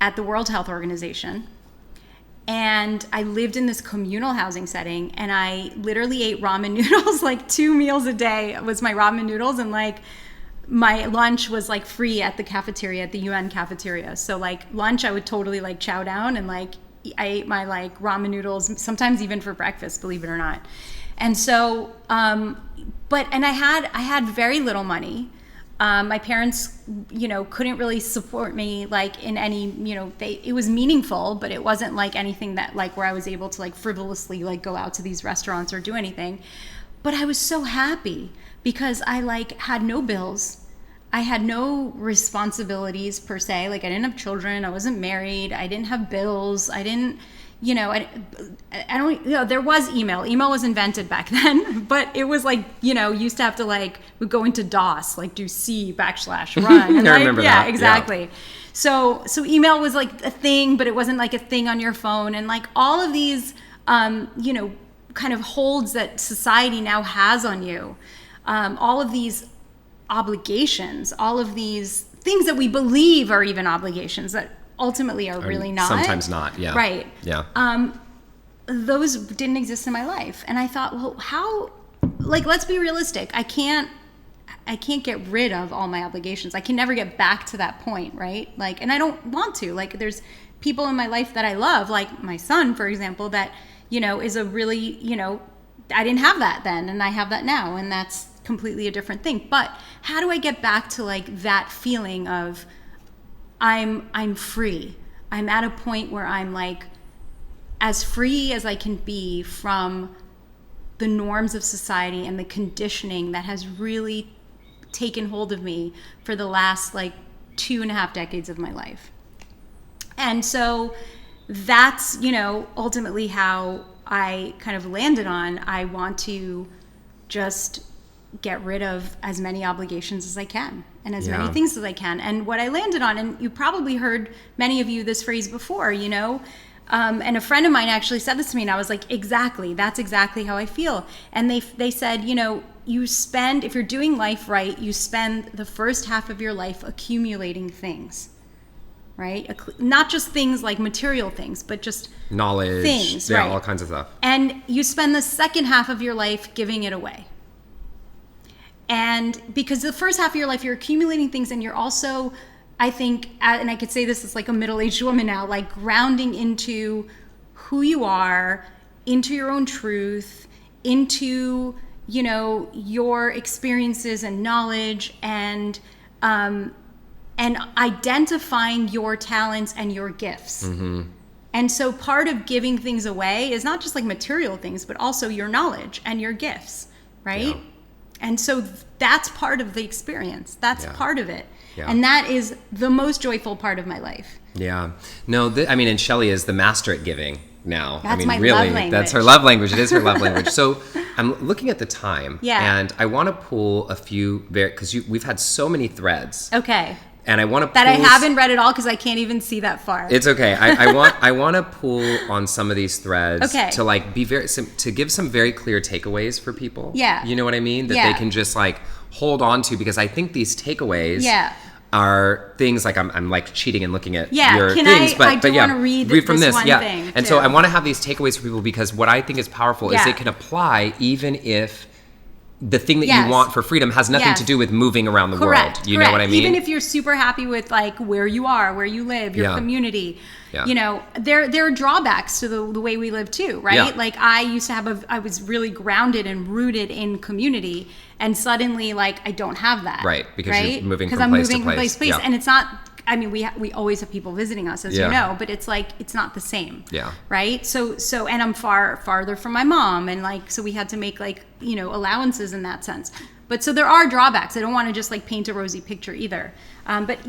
at the World Health Organization. And I lived in this communal housing setting, and I literally ate ramen noodles, like 2 meals a day was my ramen noodles. And like my lunch was like free at the cafeteria, at the UN cafeteria. So like lunch, I would totally like chow down, and like I ate my like ramen noodles, sometimes even for breakfast, believe it or not. And so, and I had very little money. My parents, couldn't really support me like in any, it was meaningful, but it wasn't like anything that like where I was able to like frivolously like go out to these restaurants or do anything. But I was so happy because I like had no bills. I had no responsibilities per se. Like I didn't have children. I wasn't married. I didn't have bills. I didn't, I don't, there was email. Email was invented back then, but it was like, used to have to like, we'd go into DOS, like do C/run. And I remember that. Yeah, exactly. Yeah. So email was like a thing, but it wasn't like a thing on your phone. And like all of these, kind of holds that society now has on you. All of these obligations, all of these things that we believe are even obligations that ultimately are really not. Sometimes not, yeah. Right. Yeah. Those didn't exist in my life. And I thought, well, how, like, let's be realistic. I can't get rid of all my obligations. I can never get back to that point, right? Like, and I don't want to. Like, there's people in my life that I love, like my son, for example, that, is a really, I didn't have that then and I have that now, and that's completely a different thing. But how do I get back to like that feeling of I'm free? I'm at a point where I'm like as free as I can be from the norms of society and the conditioning that has really taken hold of me for the last like 2.5 decades of my life. And so that's, ultimately how I kind of landed on, I want to just get rid of as many obligations as I can and as many things as I can. And what I landed on, and you probably heard many of you this phrase before, and a friend of mine actually said this to me, and I was like, exactly, that's exactly how I feel. And they said, you spend, if you're doing life right, you spend the first half of your life accumulating things, right? Not just things like material things, but just knowledge, things, right? Right? All kinds of stuff. And you spend the second half of your life giving it away. And because the first half of your life, you're accumulating things, and you're also, I think, and I could say this as like a middle-aged woman now, like grounding into who you are, into your own truth, into, your experiences and knowledge, and identifying your talents and your gifts. Mm-hmm. And so part of giving things away is not just like material things, but also your knowledge and your gifts, right? Yeah. And so that's part of the experience. That's part of it. Yeah. And that is the most joyful part of my life. Yeah. No, and Shelly is the master at giving now. That's my love language. That's her love language. It is her love language. So I'm looking at the time. Yeah. And I want to pull a few, because we've had so many threads. Okay. And I want to that I haven't read at all because I can't even see that far. It's okay. I want to pull on some of these threads to like be to give some very clear takeaways for people. Yeah. You know what I mean? That they can just like hold on to, because I think these takeaways are things like I'm like cheating and looking at your things. I do want to read from this one thing. And so I want to have these takeaways for people, because what I think is powerful is it can apply even if the thing that you want for freedom has nothing to do with moving around the world. You know what I mean? Even if you're super happy with like where you are, where you live, your community, there are drawbacks to the way we live too, right? Yeah. Like I used to I was really grounded and rooted in community, and suddenly like I don't have that. Right, because you're moving from I'm place moving to place. From place. And it's not, I mean, we always have people visiting us, as you know, but it's like, it's not the same. Yeah. Right. So, and I'm farther from my mom, and like, so we had to make like, allowances in that sense. But so there are drawbacks. I don't want to just like paint a rosy picture either. But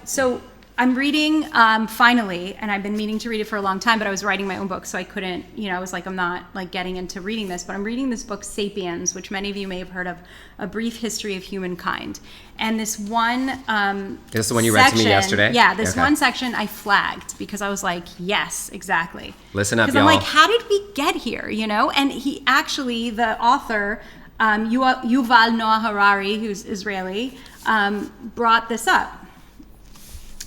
so I'm reading finally, and I've been meaning to read it for a long time, but I was writing my own book, so I couldn't, I was like, I'm not like getting into reading this, but I'm reading this book, Sapiens, which many of you may have heard of, A Brief History of Humankind. And this one Is this the one you read to me yesterday? Yeah, this one section I flagged because I was like, yes, exactly. Listen up, y'all. Because I'm like, how did we get here, And he actually, the author, Yuval Noah Harari, who's Israeli, brought this up.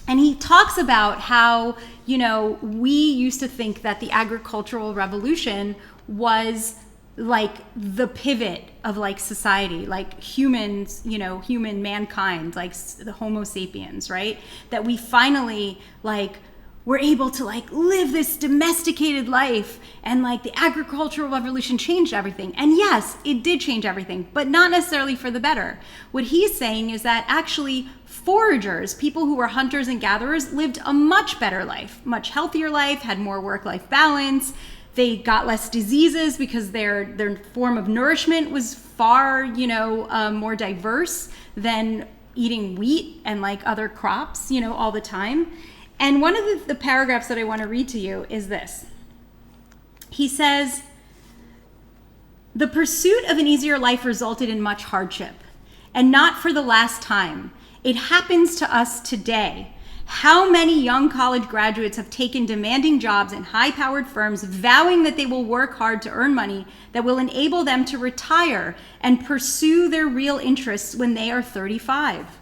And he talks about how, we used to think that the agricultural revolution was like the pivot of like society, like humans, human mankind, like the Homo sapiens, right? That we finally like were able to like live this domesticated life, and like the agricultural revolution changed everything. And yes, it did change everything, but not necessarily for the better. What he's saying is that actually foragers, people who were hunters and gatherers, lived a much better life, much healthier life, had more work-life balance. They got less diseases because their form of nourishment was far, more diverse than eating wheat and like other crops, all the time. And one of the paragraphs that I want to read to you is this. He says, "The pursuit of an easier life resulted in much hardship, and not for the last time. It happens to us today. How many young college graduates have taken demanding jobs in high-powered firms, vowing that they will work hard to earn money that will enable them to retire and pursue their real interests when they are 35.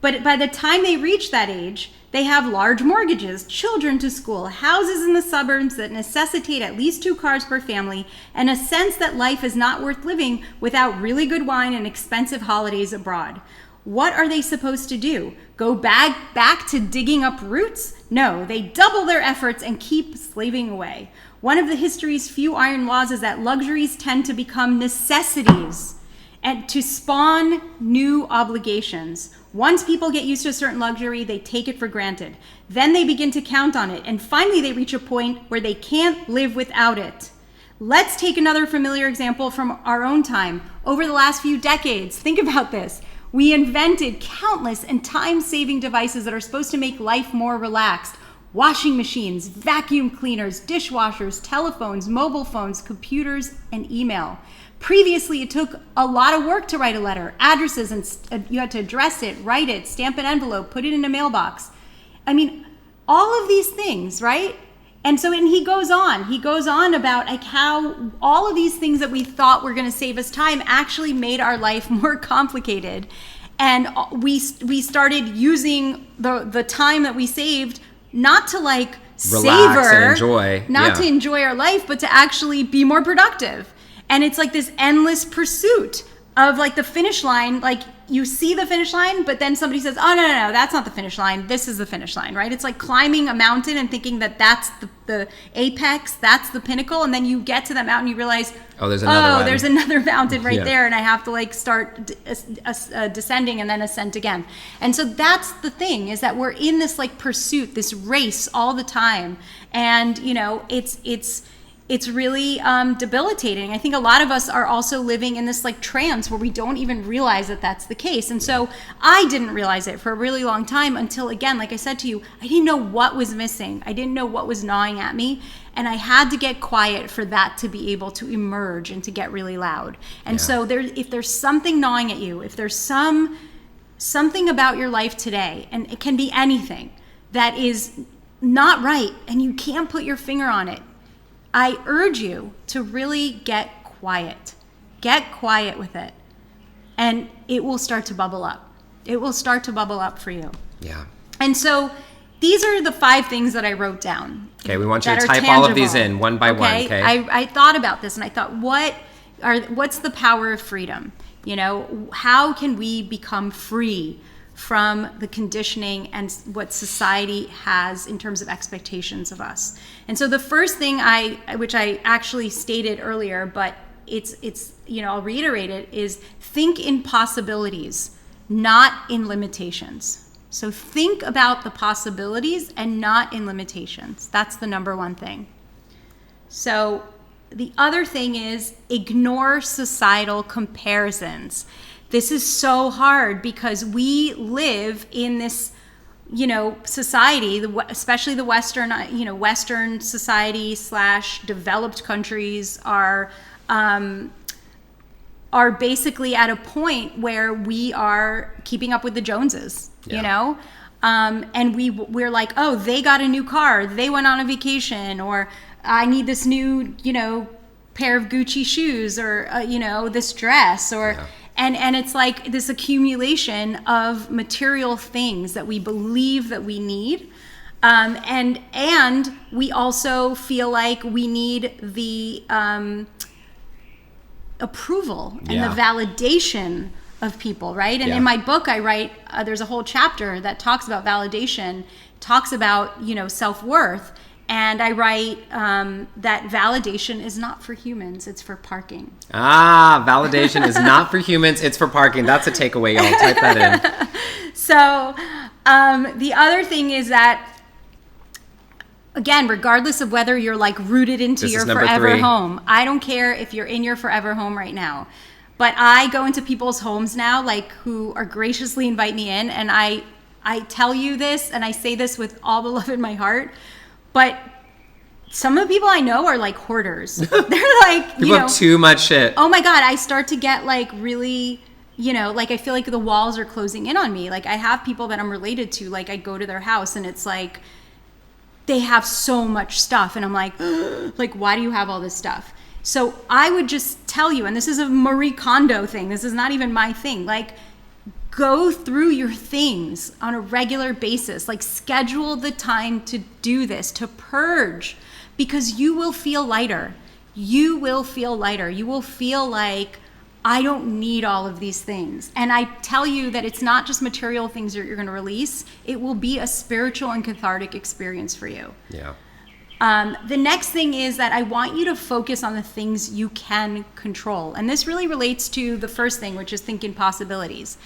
But by the time they reach that age, they have large mortgages, children to school, houses in the suburbs that necessitate at least 2 cars per family, and a sense that life is not worth living without really good wine and expensive holidays abroad. What are they supposed to do? Go back to digging up roots? No, they double their efforts and keep slaving away. One of the history's few iron laws is that luxuries tend to become necessities and to spawn new obligations. Once people get used to a certain luxury, they take it for granted. Then they begin to count on it, and finally they reach a point where they can't live without it. Let's take another familiar example from our own time. Over the last few decades, think about this. We invented countless and time-saving devices that are supposed to make life more relaxed. Washing machines, vacuum cleaners, dishwashers, telephones, mobile phones, computers, and email. Previously, it took a lot of work to write a letter, addresses, and you had to address it, write it, stamp an envelope, put it in a mailbox. I mean, all of these things, right? And he goes on about like how all of these things that we thought were going to save us time actually made our life more complicated. And we started using the time that we saved not to like relax savor, and enjoy, not to enjoy our life, but to actually be more productive. And it's like this endless pursuit of like the finish line. Like you see the finish line, but then somebody says, oh, no, that's not the finish line. This is the finish line, right? It's like climbing a mountain and thinking that that's the apex, that's the pinnacle. And then you get to that mountain, you realize, there's another mountain right there. And I have to like start descending and then ascend again. And so that's the thing, is that we're in this like pursuit, this race all the time. And, it's really debilitating. I think a lot of us are also living in this like trance where we don't even realize that that's the case. And so I didn't realize it for a really long time until, again, like I said to you, I didn't know what was missing. I didn't know what was gnawing at me. And I had to get quiet for that to be able to emerge and to get really loud. And so if there's something gnawing at you, if there's something about your life today, and it can be anything, that is not right and you can't put your finger on it, I urge you to really get quiet. Get quiet with it. And it will start to bubble up. It will start to bubble up for you. Yeah. And so these are the 5 things that I wrote down. Okay, we want you to type all of these in one by one, okay? I thought about this and I thought, what's the power of freedom? How can we become free from the conditioning and what society has in terms of expectations of us? And so the first thing which I actually stated earlier, but it's I'll reiterate it, is think in possibilities, not in limitations. So think about the possibilities and not in limitations. That's the number one thing. So the other thing is ignore societal comparisons. This is so hard because we live in this, society, especially the Western, Western society / developed countries are basically at a point where we are keeping up with the Joneses, and we're like, oh, they got a new car, they went on a vacation, or I need this new, pair of Gucci shoes, or this dress, or. Yeah. And it's like this accumulation of material things that we believe that we need. And we also feel like we need the approval and the validation of people, right? And in my book, I write, there's a whole chapter that talks about validation, talks about, self-worth. And I write that validation is not for humans, it's for parking. Validation is not for humans, it's for parking. That's a takeaway, y'all. Type that in. So the other thing is that, again, regardless of whether you're like rooted into your forever 3. home, I don't care if you're in your forever home right now, but I go into people's homes now, like who are graciously invite me in, and I tell you this, and I say this with all the love in my heart, but some of the people I know are like hoarders. They're like, people have too much shit. Oh my God, I start to get like really, like I feel like the walls are closing in on me. Like I have people that I'm related to, like I go to their house and it's like, they have so much stuff. And I'm like, like, why do you have all this stuff? So I would just tell you, and this is a Marie Kondo thing. This is not even my thing. Like, go through your things on a regular basis. Like schedule the time to do this, to purge, because you will feel lighter. You will feel lighter. You will feel like, I don't need all of these things. And I tell you that it's not just material things that you're going to release. It will be a spiritual and cathartic experience for you. Yeah. The next thing is that I want you to focus on the things you can control. And this really relates to the first thing, which is thinking possibilities.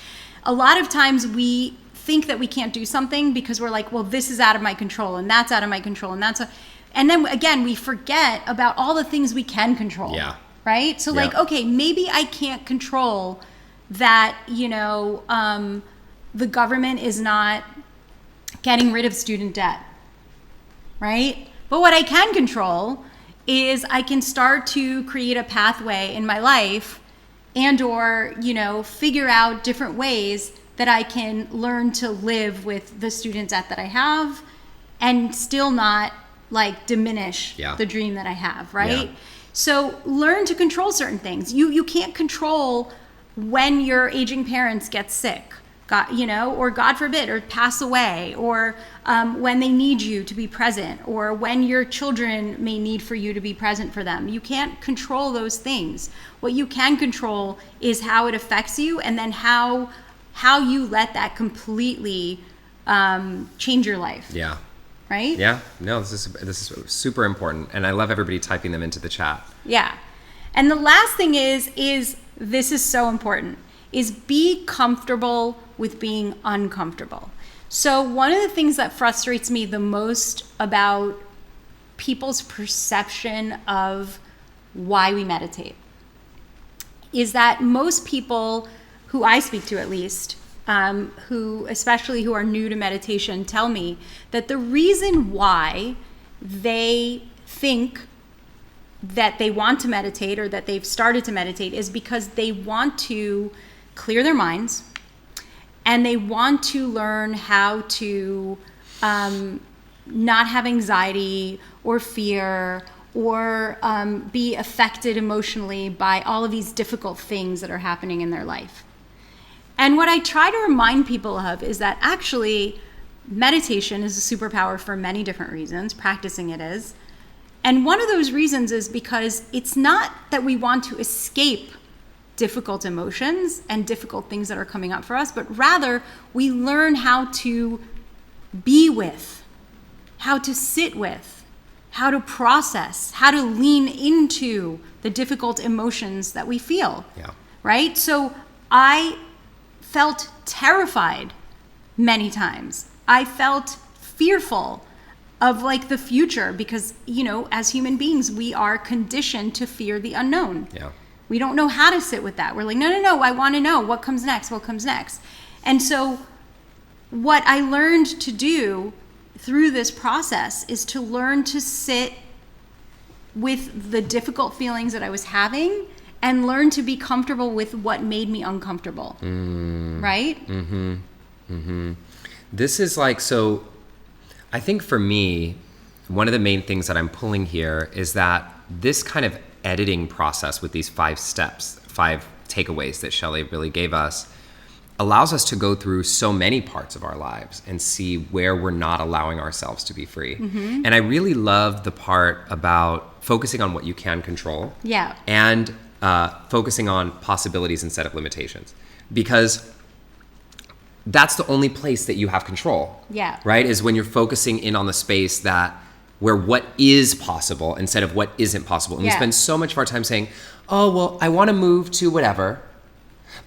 A lot of times we think that we can't do something because we're like, well, this is out of my control and that's out of my control and then again, we forget about all the things we can control. Yeah. Right? So like, okay, maybe I can't control that, the government is not getting rid of student debt. Right? But what I can control is I can start to create a pathway in my life and or, figure out different ways that I can learn to live with the student debt that I have and still not like diminish the dream that I have, right? Yeah. So learn to control certain things. You can't control when your aging parents get sick. Or God forbid, or pass away, or when they need you to be present, or when your children may need for you to be present for them. You can't control those things. What you can control is how it affects you, and then how you let that completely change your life. Yeah. Right? Yeah. No, this is super important, and I love everybody typing them into the chat. Yeah. And the last thing is this is so important, is be comfortable with being uncomfortable. So one of the things that frustrates me the most about people's perception of why we meditate is that most people who I speak to, at least, especially who are new to meditation, tell me that the reason why they think that they want to meditate or that they've started to meditate is because they want to clear their minds and they want to learn how to not have anxiety or fear or be affected emotionally by all of these difficult things that are happening in their life. And what I try to remind people of is that actually meditation is a superpower for many different reasons. Practicing it is. And one of those reasons is because it's not that we want to escape difficult emotions and difficult things that are coming up for us, but rather we learn how to be with, how to sit with, how to process, how to lean into the difficult emotions that we feel. Yeah. Right? So I felt terrified many times. I felt fearful of like the future because, as human beings, we are conditioned to fear the unknown. Yeah. We don't know how to sit with that. We're like, no, I want to know what comes next. And so what I learned to do through this process is to learn to sit with the difficult feelings that I was having and learn to be comfortable with what made me uncomfortable. Right? Mm-hmm. Mm-hmm. This is like, so I think for me, one of the main things that I'm pulling here is that this kind of editing process with these 5 steps, 5 takeaways that Shelly really gave us, allows us to go through so many parts of our lives and see where we're not allowing ourselves to be free. Mm-hmm. And I really love the part about focusing on what you can control. Yeah. And focusing on possibilities instead of limitations. Because that's the only place that you have control. Yeah. Right? Is when you're focusing in on the space where what is possible instead of what isn't possible. And we spend so much of our time saying, oh, well, I want to move to whatever,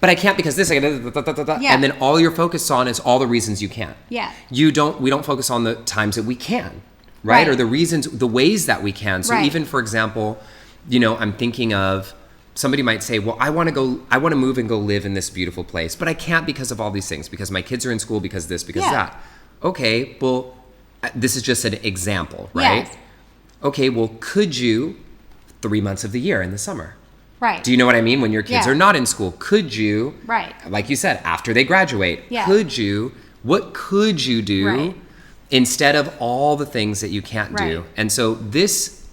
but I can't because this, and then all you're focused on is all the reasons you can't. Yeah. We don't focus on the times that we can, right? Or the reasons, the ways that we can. So even, for example, I'm thinking of, somebody might say, well, I want to move and go live in this beautiful place, but I can't because of all these things, because my kids are in school, because this, because that. Okay, well, this is just an example, right? Yes. Okay, well, could you 3 months of the year in the summer? Right. Do you know what I mean? When your kids are not in school, could you, like you said, after they graduate, what could you do instead of all the things that you can't do? And so this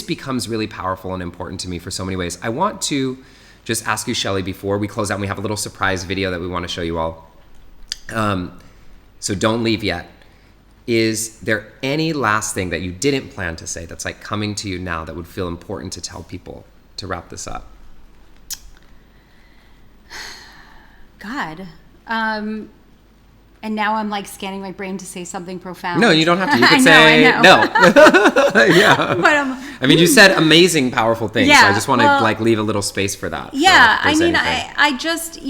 becomes really powerful and important to me for so many ways. I want to just ask you, Shelly, before we close out, and we have a little surprise video that we want to show you all. So don't leave yet. Is there any last thing that you didn't plan to say that's like coming to you now that would feel important to tell people to wrap this up? God. And now I'm like scanning my brain to say something profound. No, you don't have to. You could I know. no. Yeah. But I mean, you said amazing, powerful things. Yeah, so I just want to well, like leave a little space for that. Yeah, if I mean, anything. I just,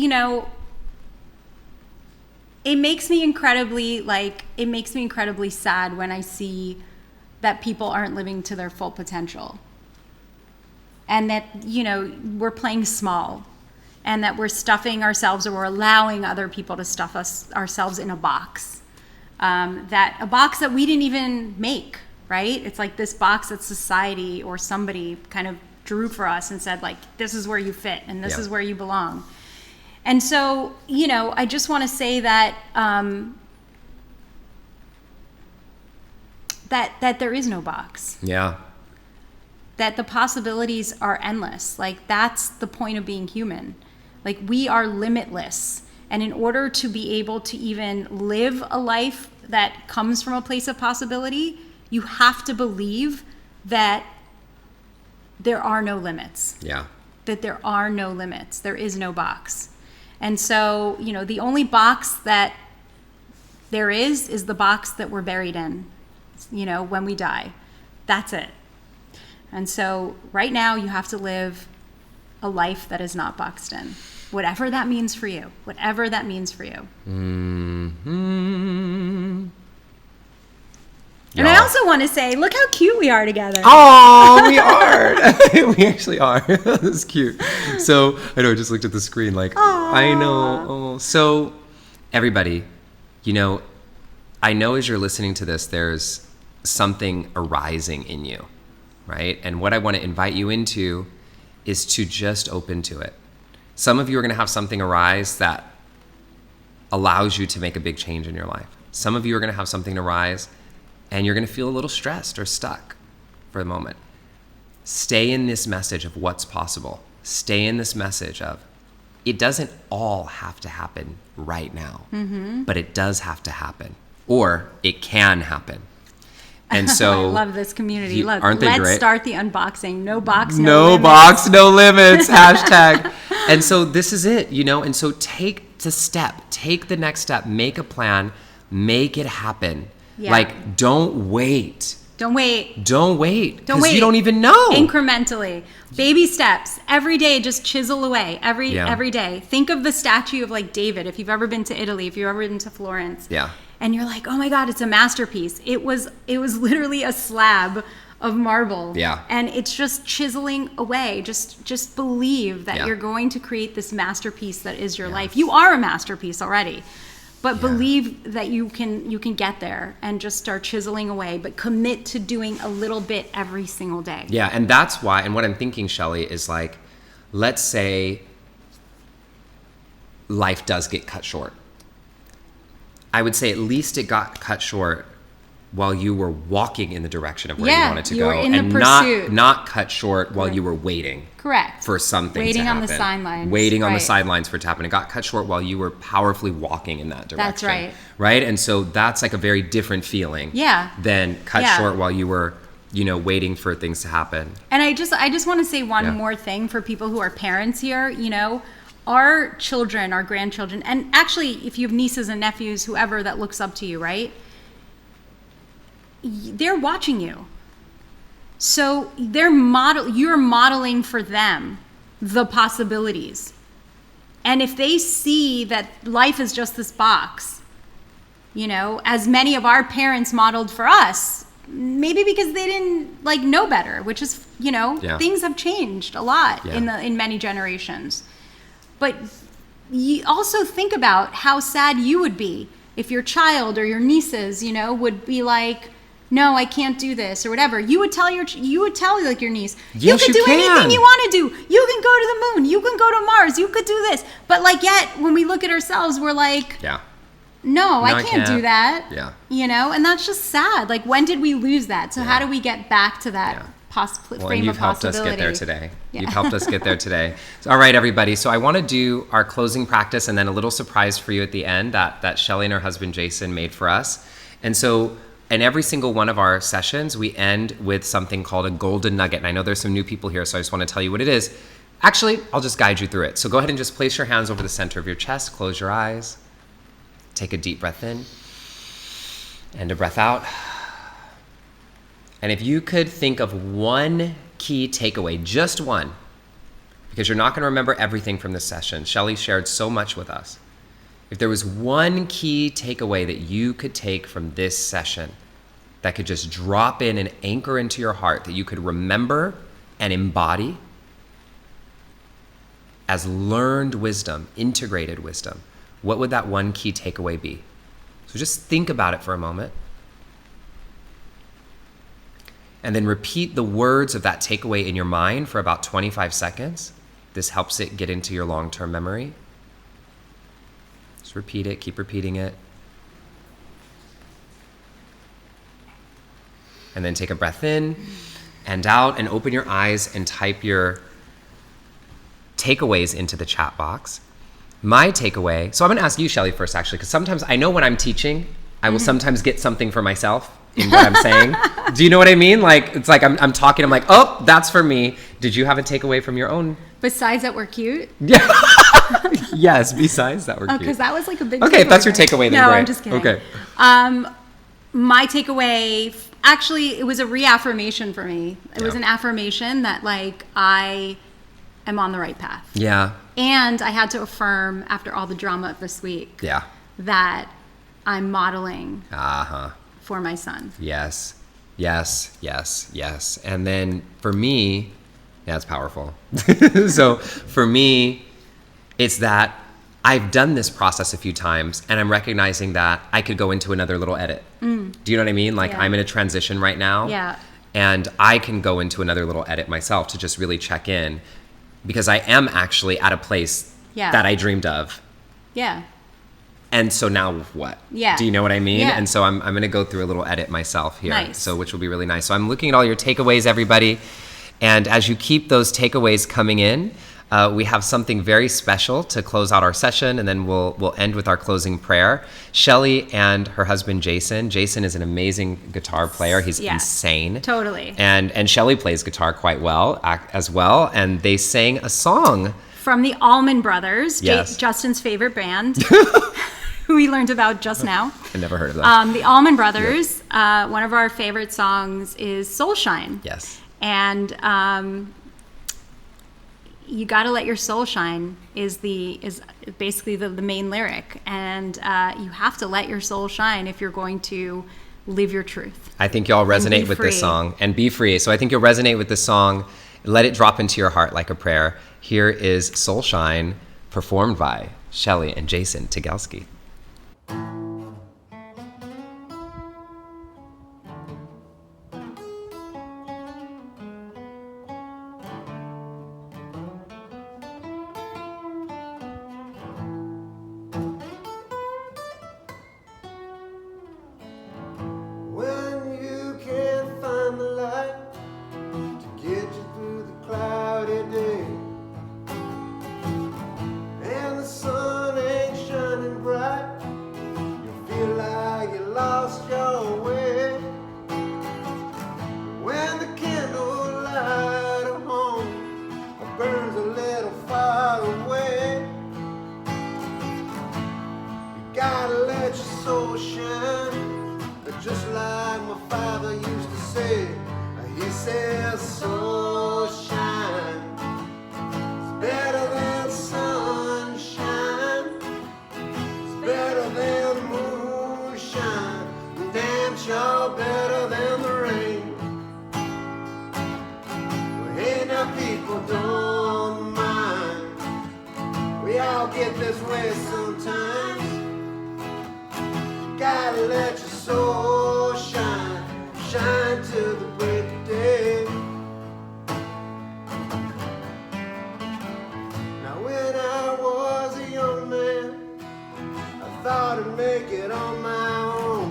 it makes me incredibly sad when I see that people aren't living to their full potential. And that, we're playing small. And that we're stuffing ourselves, or we're allowing other people to stuff ourselves in a box. A box that we didn't even make, right? It's like this box that society or somebody kind of drew for us and said, like, this is where you fit and this is where you belong. And so, I just want to say that that there is no box. Yeah. That the possibilities are endless. Like, that's the point of being human. Like, we are limitless. And in order to be able to even live a life that comes from a place of possibility, you have to believe that there are no limits. Yeah. That there are no limits. There is no box. And so, the only box that there is the box that we're buried in, when we die. That's it. And so right now you have to live a life that is not boxed in. Whatever that means for you. Whatever that means for you. Mm-hmm. And I also want to say, look how cute we are together. Oh, we are. We actually are. That's cute. So, I know, I just looked at the screen like, Aww. I know. Oh. So, everybody, I know as you're listening to this, there's something arising in you, right? And what I want to invite you into is to just open to it. Some of you are going to have something arise that allows you to make a big change in your life. Some of you are going to have something arise and you're going to feel a little stressed or stuck for the moment. Stay in this message of what's possible. Stay in this message of it doesn't all have to happen right now, but it does have to happen, or it can happen. And so I love this community. Aren't they Let's great? start the unboxing. No box, no limits. box, no limits, hashtag. And so this is it, and so take the next step, make a plan, make it happen. Yeah. Like, don't wait. Don't wait. Because you don't even know. Incrementally. Baby steps. Every day, just chisel away. Every day. Think of the statue of like David, if you've ever been to Italy, if you've ever been to Florence. Yeah. And you're like, oh my God, it's a masterpiece. It was literally a slab of marble. Yeah. And it's just chiseling away. Just believe that you're going to create this masterpiece that is your life. You are a masterpiece already. But believe that you can get there and just start chiseling away, but commit to doing a little bit every single day. Yeah, and that's why, and what I'm thinking, Shelly, is like, let's say life does get cut short. I would say at least it got cut short while you were walking in the direction of where you wanted to you go, were in and the pursuit. not cut short while you were waiting. Correct. For something waiting to happen. on the sidelines. Waiting on the Right. sidelines for it to happen. It got cut short while you were powerfully walking in that direction. That's right. Right? And so that's like a very different feeling than cut short while you were, waiting for things to happen. And I just want to say one more thing for people who are parents here, our children, our grandchildren, and actually if you have nieces and nephews, whoever that looks up to you, right? They're watching you. So you're modeling for them the possibilities. And if they see that life is just this box, as many of our parents modeled for us, maybe because they didn't know better, which is, things have changed a lot in many generations. But you also think about how sad you would be if your child or your nieces, would be like, no, I can't do this or whatever. You would tell your niece, yes, you can do can. anything you want to do. You can go to the moon. You can go to Mars. You could do this. But yet when we look at ourselves, we're like, no, I can't do that. Yeah. And that's just sad. When did we lose that? So how do we get back to that frame of possibility? You've helped us get there today. You've helped us get there today. So, all right, everybody. So I want to do our closing practice and then a little surprise for you at the end that Shelly and her husband Jason made for us. And so in every single one of our sessions, we end with something called a golden nugget. And I know there's some new people here, so I just want to tell you what it is. Actually, I'll just guide you through it. So go ahead and just place your hands over the center of your chest. Close your eyes. Take a deep breath in and a breath out. And if you could think of one key takeaway, just one, because you're not going to remember everything from this session. Shelly shared so much with us. If there was one key takeaway that you could take from this session that could just drop in and anchor into your heart, that you could remember and embody as learned wisdom, integrated wisdom, what would that one key takeaway be? So just think about it for a moment. And then repeat the words of that takeaway in your mind for about 25 seconds. This helps it get into your long-term memory. Just repeat it, keep repeating it. And then take a breath in and out and open your eyes and type your takeaways into the chat box. My takeaway, so I'm going to ask you, Shelly, first, actually, because sometimes I know when I'm teaching, I will sometimes get something for myself in what I'm saying. Do you know what I mean? Like, it's like I'm talking, I'm like, oh, that's for me. Did you have a takeaway from your own? Besides that we're cute? Yeah. Yes, besides that we're cute. Because that was like a big Okay, if that's your takeaway, then no, great. I'm just kidding. Okay. My takeaway, actually, it was a reaffirmation for me. It was Yeah. an affirmation that, like, I am on the right path. Yeah. And I had to affirm, after all the drama of this week, Yeah. that I'm modeling Uh-huh. for my son. Yes. Yes. Yes. Yes. And then for me, yeah, it's powerful. So for me, it's that I've done this process a few times and I'm recognizing that I could go into another little edit. Do you know what I mean? Like Yeah. I'm in a transition right now. Yeah. And I can go into another little edit myself to just really check in because I am actually at a place Yeah. that I dreamed of. Yeah. And so now what? Yeah. Do you know what I mean? Yeah. And so I'm going to go through a little edit myself here. Nice. So which will be really nice. So I'm looking at all your takeaways, everybody. And as you keep those takeaways coming in, we have something very special to close out our session, and then we'll end with our closing prayer. Shelly and her husband, Jason. Jason is an amazing guitar player. He's Yeah. insane. Totally. And Shelly plays guitar quite well as well. And they sang a song. From the Allman Brothers, Yes. Justin's favorite band, who we learned about just now. I never heard of that. The Allman Brothers, one of our favorite songs is Soul Shine. Yes. And you got to let your soul shine is basically the main lyric. And you have to let your soul shine if you're going to live your truth. I think y'all resonate be with this free. song and be free. So I think you'll resonate with this song. Let it drop into your heart like a prayer. Here is Soul Shine, performed by Shelly and Jason Tygielski. When you can't find the light to get you through the cloudy day, and the sun ain't shining bright, you feel like you lost your way. When the candlelight of home burns a little far away, you gotta let your soul shine. Just like my father used to say, he says, soul shine. It's better than sunshine. It's better than moonshine. And damn sure better than the rain. Well, hey now people don't mind. We all get this way sometimes. You gotta let your soul shine, shine till the break of day. Now when I was a young man, I thought I'd make it on my own.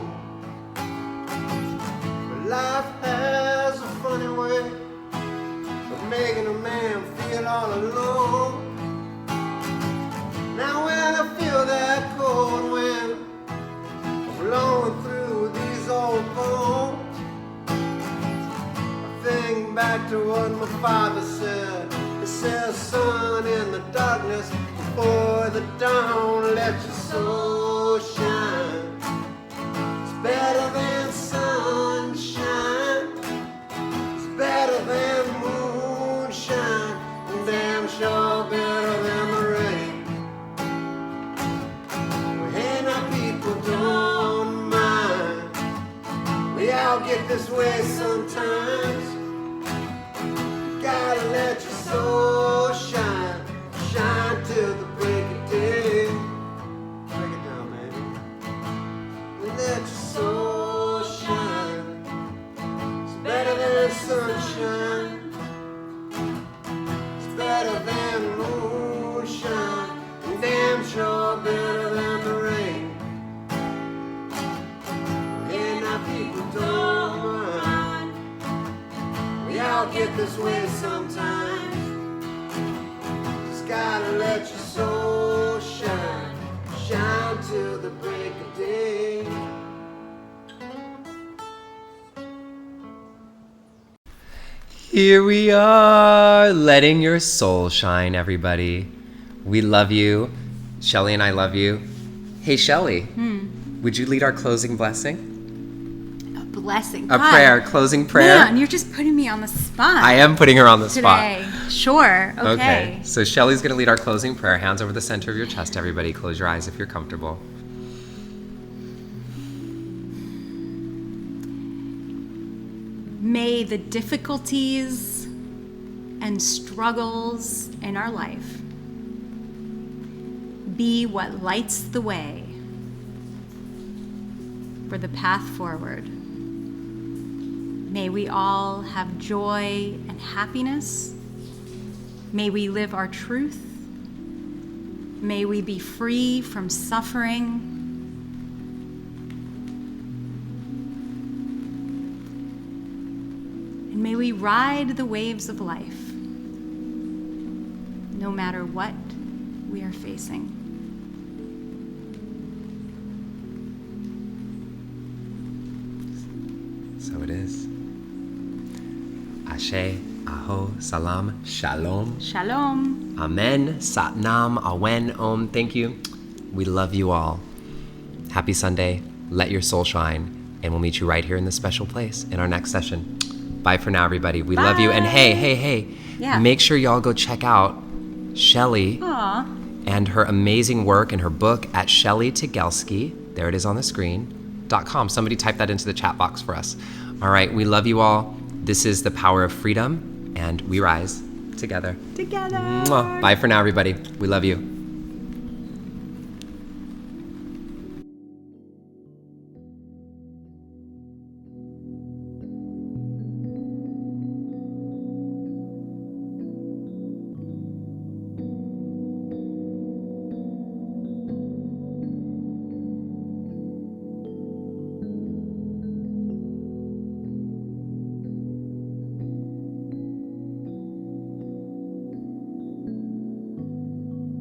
But life has a funny way of making a man feel all alone. Now when I feel that cold wind blowing through these old bones, I think back to what my father said. It says, sun in the darkness before the dawn, let your soul shine. It's better than sunshine. It's better than moonshine. And damn sure better than the rain. Well, hey, now people don't mind. We all get this way sometimes. Gotta let your soul shine, shine till the break of day. Break it down, baby. Let your soul shine. It's better than sunshine. It's better than moonshine. And damn sure better than the rain. Hey, now people don't mind. We all get this way sometimes. Just gotta let your soul shine, shine till the break of day. Here we are, letting your soul shine, everybody. We love you. Shelly and I love you. Hey, Shelly, would you lead our closing blessing? Blessing. A God. prayer, closing prayer. Man, you're just putting me on the spot. I am putting her on the spot. today. Sure. Okay. So Shelly's going to lead our closing prayer. Hands over the center of your chest, everybody. Close your eyes if you're comfortable. May the difficulties and struggles in our life be what lights the way for the path forward. May we all have joy and happiness. May we live our truth. May we be free from suffering. And may we ride the waves of life, no matter what we are facing. So it is. Ashe, Aho, Salam, Shalom. Shalom. Amen, Satnam, Awen, Om. Thank you. We love you all. Happy Sunday. Let your soul shine. And we'll meet you right here in this special place in our next session. Bye for now, everybody. We love you. And hey. Yeah. Make sure y'all go check out Shelly Aw. and her amazing work and her book at Shelly Tygielski. There it is on the screen.com. Somebody type that into the chat box for us. All right. We love you all. This is the power of freedom, and we rise together. Together. Mwah. Bye for now, everybody. We love you.